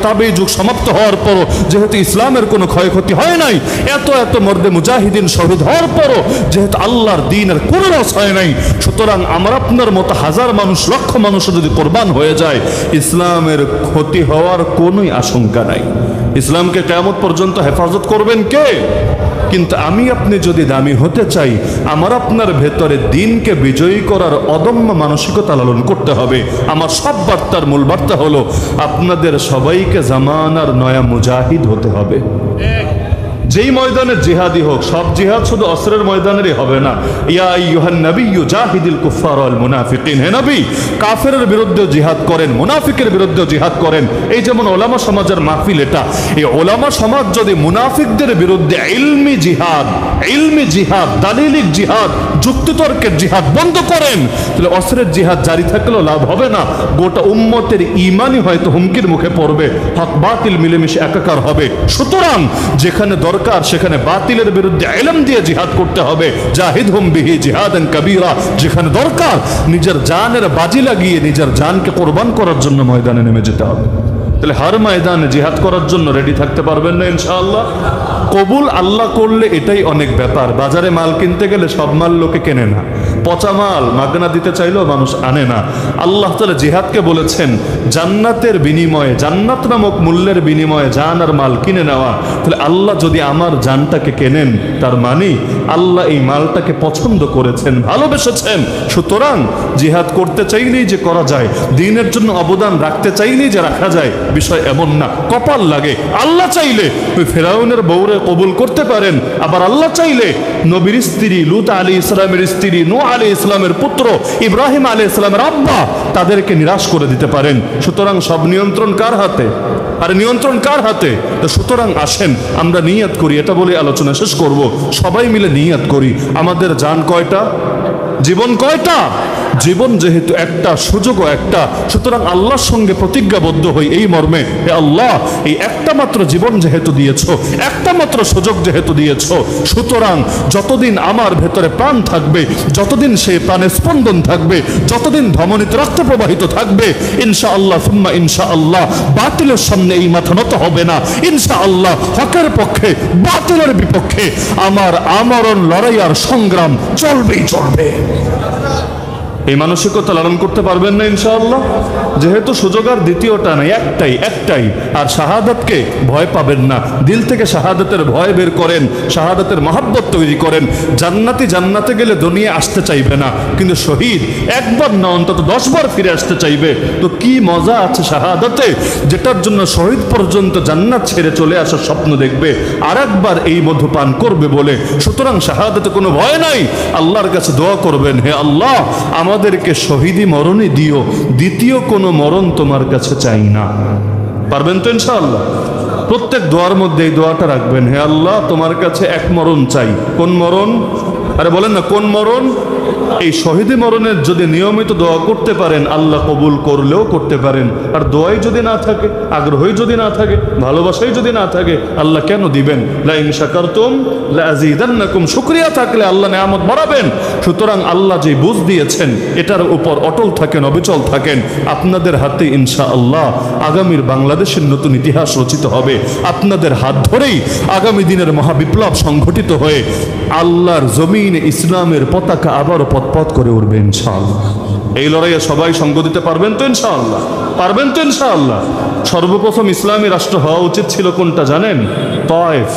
তাবে যুগ সমাপ্ত হওয়ার পরও যেহেতু ইসলামের কোনো ক্ষয়ক্ষতি হয় নাই, এত এত মর্দে মুজাহিদিন শহীদ হওয়ার পরও যেহেতু আল্লাহর দ্বীনের কোনো লস হয় নাই, সুতরাং আমার আপনার মতো হাজার মানুষ, লক্ষ মানুষ যদি কোরবান হয়ে যায়, ইসলামের ক্ষতি হওয়ার কোনোই আশঙ্কা নাই। ইসলামকে কিয়ামত পর্যন্ত হেফাজত করবেন কে? কিন্তু আমি আপনি যদি দামি হতে চাই, আমার আপনার ভেতরে দিনকে বিজয়ী করার অদম্য মানসিকতা লালন করতে হবে। আমার সব বার্তার মূল বার্তা হলো আপনাদের সবাইকে জামানার নয়া মুজাহিদ হতে হবে। যেই ময়দানে জিহাদি হোক, সব জিহাদ শুধু অস্ত্রের ময়দানেরই হবে না। ইয়া আইয়ুহান নাবিয়্যু জাহিদিল কুফার ওয়াল মুনাফিকিন, হে নবী কাফেরের বিরুদ্ধে জিহাদ করেন, মুনাফিকের বিরুদ্ধে জিহাদ করেন। এই যেমন ওলামা সমাজের মাহফিল, এটা এই ওলামা সমাজ যদি মুনাফিকদের বিরুদ্ধে ইলমি জিহাদ, দালিলিক জিহাদ, যুক্তিতর্কের জিহাদ বন্ধ করেন, তাহলে অস্ত্রের জিহাদ জারি থাকলেও লাভ হবে না। গোটা উম্মতের ঈমানই হয়তো হুমকির মুখে পড়বে, হক বাতিল মিলেমিশে একাকার হবে। সুতরাং যেখানে দরকার সেখানে বাতিলের বিরুদ্ধে ইলম দিয়ে জিহাদ করতে হবে। জাহিদহুম বিহি জিহাদান কাবীরা, যেখানে দরকার নিজের জানের বাজি লাগিয়ে নিজের জানকে কোরবান করার জন্য ময়দানে নেমে যেতে হবে। তাহলে হার ময়দানে জিহাদ করার জন্য রেডি থাকতে পারবেন না ইনশাআল্লাহ? কবুল আল্লাহ করলে এটাই অনেক ব্যাপার। বাজারে মাল কিনতে গেলে সব মাল লোকে কেনে না, পচা মাল মাগনা দিতে চাইলেও মানুষ আনে না। আল্লাহ তাআলা জিহাদকে বলেছেন জান্নাতের বিনিময়ে, জান্নাত নামক মূল্যের বিনিময়ে জান আর মাল কিনে নেওয়া। তাহলে আল্লাহ যদি আমার জানটাকে কেনেন, তার মানে আল্লাহ এই মালটাকে পছন্দ করেছেন, ভালোবেসেছেন। সুতরাং জিহাদ করতে চাইলেই যে করা যায়, দ্বীনের জন্য অবদান রাখতে চাইলেই যে রাখা যায়, বিষয় এমন না। কপাল লাগে। আল্লাহ চাইলে ওই ফেরাউনের বউরে কবুল করতে পারেন, আবার আল্লাহ চাইলে নবীর স্ত্রী লূত আলাইহিস সালামের স্ত্রী, নূহ আলাইহিস সালামের পুত্র ইব্রাহিম আলাইহিস সালামের আব্বা, তাদেরকে নিরাশ করে দিতে পারেন। সুতরাং সব নিয়ন্ত্রণ কার হাতে? আর নিয়ন্ত্রণ কার হাতে? তো সুতরাং আসেন আমরা নিয়ত করি। এটা বলে আলোচনা শেষ করব। সবাই মিলে নিয়ত করি। আমাদের জান কয়টা? জীবন কয়টা? জীবন যেহেতু একটা, সুযোগও একটা, সুতরাং আল্লাহর সঙ্গে প্রতিজ্ঞাবদ্ধ হই এই মর্মে, হে আল্লাহ এই একটা মাত্র জীবন যেহেতু দিয়েছো, একটা মাত্র সুযোগ যেহেতু দিয়েছো, সুতরাং যতদিন আমার ভেতরে প্রাণ থাকবে, যতদিন সেই প্রাণের স্পন্দন থাকবে, যতদিন ধমনীতে রক্ত প্রবাহিত থাকবে, ইনশাআল্লাহ সুম্মা ইনশাআল্লাহ বাতিলের সামনে এই মাথা নত হবে না। ইনশাআল্লাহ হকের পক্ষে বাতিলের বিপক্ষে আমার আমরণ লড়াই আর সংগ্রাম চলবেই চলবে। এই মানসিকতা লালন করতে পারবেন না ইনশাআল্লাহ? যেহেতু সুযোগ আর দ্বিতীয়টা নাই, একটাই। আর শাহাদাতকে ভয় পাবেন না, দিল থেকে শাহাদাতের ভয় বের করেন, শাহাদাতের মহাব্বত তৈরি করেন। জান্নাতে গেলে দুনিয়া আসতে চাইবে না, কিন্তু শহীদ একবার না অন্তত 10 বার ফিরে আসতে চাইবে। তো কি মজা আছে শাহাদাতে, যেটার জন্য শহীদ পর্যন্ত জান্নাত ছেড়ে চলে আসার স্বপ্ন দেখবে, আর একবার এই মধু পান করবে বলে। সুতরাং শাহাদাতে কোনো ভয় নাই। আল্লাহর কাছে দোয়া করবেন, হে আল্লাহ আমাদেরকে শহীদি মরণই দিও, দ্বিতীয় কোনো মরণ তোমার কাছে চাই না। পারবেন তো ইনশাআল্লাহ? প্রত্যেক দোয়ার মধ্যে এই দোয়াটা রাখবেন, হে আল্লাহ তোমার কাছে এক মরণ চাই। কোন মরণ? আরে বলেন না কোন মরণ? এই শহীদি মরণের যদি নিয়মিত দোয়া করতে পারেন, আল্লাহ কবুল করলেও করতে পারেন। আর দোয়াই যদি না থাকে, আগ্রহই যদি না থাকে, ভালোবাসাই যদি না থাকে, আল্লাহ কেন দিবেন? লা ইন শাকারতুম লা আযীদান্নাকুম, শুকরিয়া থাকলে আল্লাহ নেয়ামত বাড়াবেন। সুতরাং আল্লাহ যে বুঝ দিয়েছেন এটার উপর অটল থাকেন, অবিচল থাকেন। আপনাদের হাতে ইনশাআল্লাহ আগামীর বাংলাদেশের নতুন ইতিহাস রচিত হবে। আপনাদের হাত ধরেই আগামী দিনের মহাবিপ্লব সংঘটিত হয়ে আল্লাহর জমিনে ইসলামের পতাকা আবারও পথ করে উঠবে ইনশাআল্লাহ। এই লড়াইয়ে সবাই সঙ্গ দিতে পারবেন তো ইনশাআল্লাহ? পারবেন তো ইনশাআল্লাহ? সর্বপ্রথম ইসলামী রাষ্ট্র হওয়া উচিত ছিল কোনটা জানেন? তয়েফ।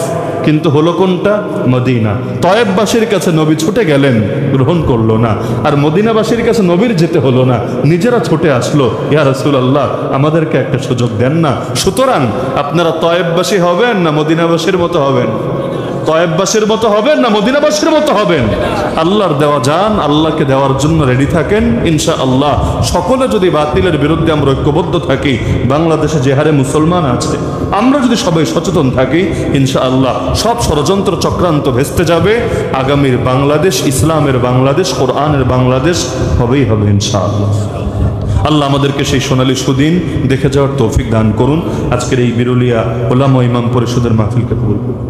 কিন্তু হলো কোনটা? মদিনা। তয়েফবাসীর কাছে নবী ছুটে গেলেন, গ্রহণ করলো না। আর মদিনাবাসীর কাছে নবীর যেতে হলো না, নিজেরা ছুটে আসলো, ইয়া রাসূলুল্লাহ আমাদেরকে একটা সুযোগ দেন না। সুতরাং আপনারা তয়েফবাসী হবেন না মদিনাবাসীর মতো হবেন? তয়েববাসীর মতো হবেন না মদিনাবাসীর মতো হবেন? আল্লাহর দেওয়া জান আল্লাহকে দেওয়ার জন্য রেডি থাকেন ইনশাআল্লাহ। সকলে যদি বাতিলের বিরুদ্ধে আমরা ঐক্যবদ্ধ থাকি, বাংলাদেশে যে হারে মুসলমান আছে, আমরা যদি সবাই সচেতন থাকি, ইনশাআল্লাহ সব ষড়যন্ত্র চক্রান্ত ভেস্তে যাবে। আগামীর বাংলাদেশ ইসলামের বাংলাদেশ, কোরআনের বাংলাদেশ হবেই হবে ইনশাআল্লাহ। আল্লাহ আমাদেরকে সেই সোনালী সুদিন দেখে যাওয়ার তৌফিক দান করুন। আজকের এই বিরুলিয়া ওলামা ইমাম পরিষদের মাহফিলকে কবুল করুন।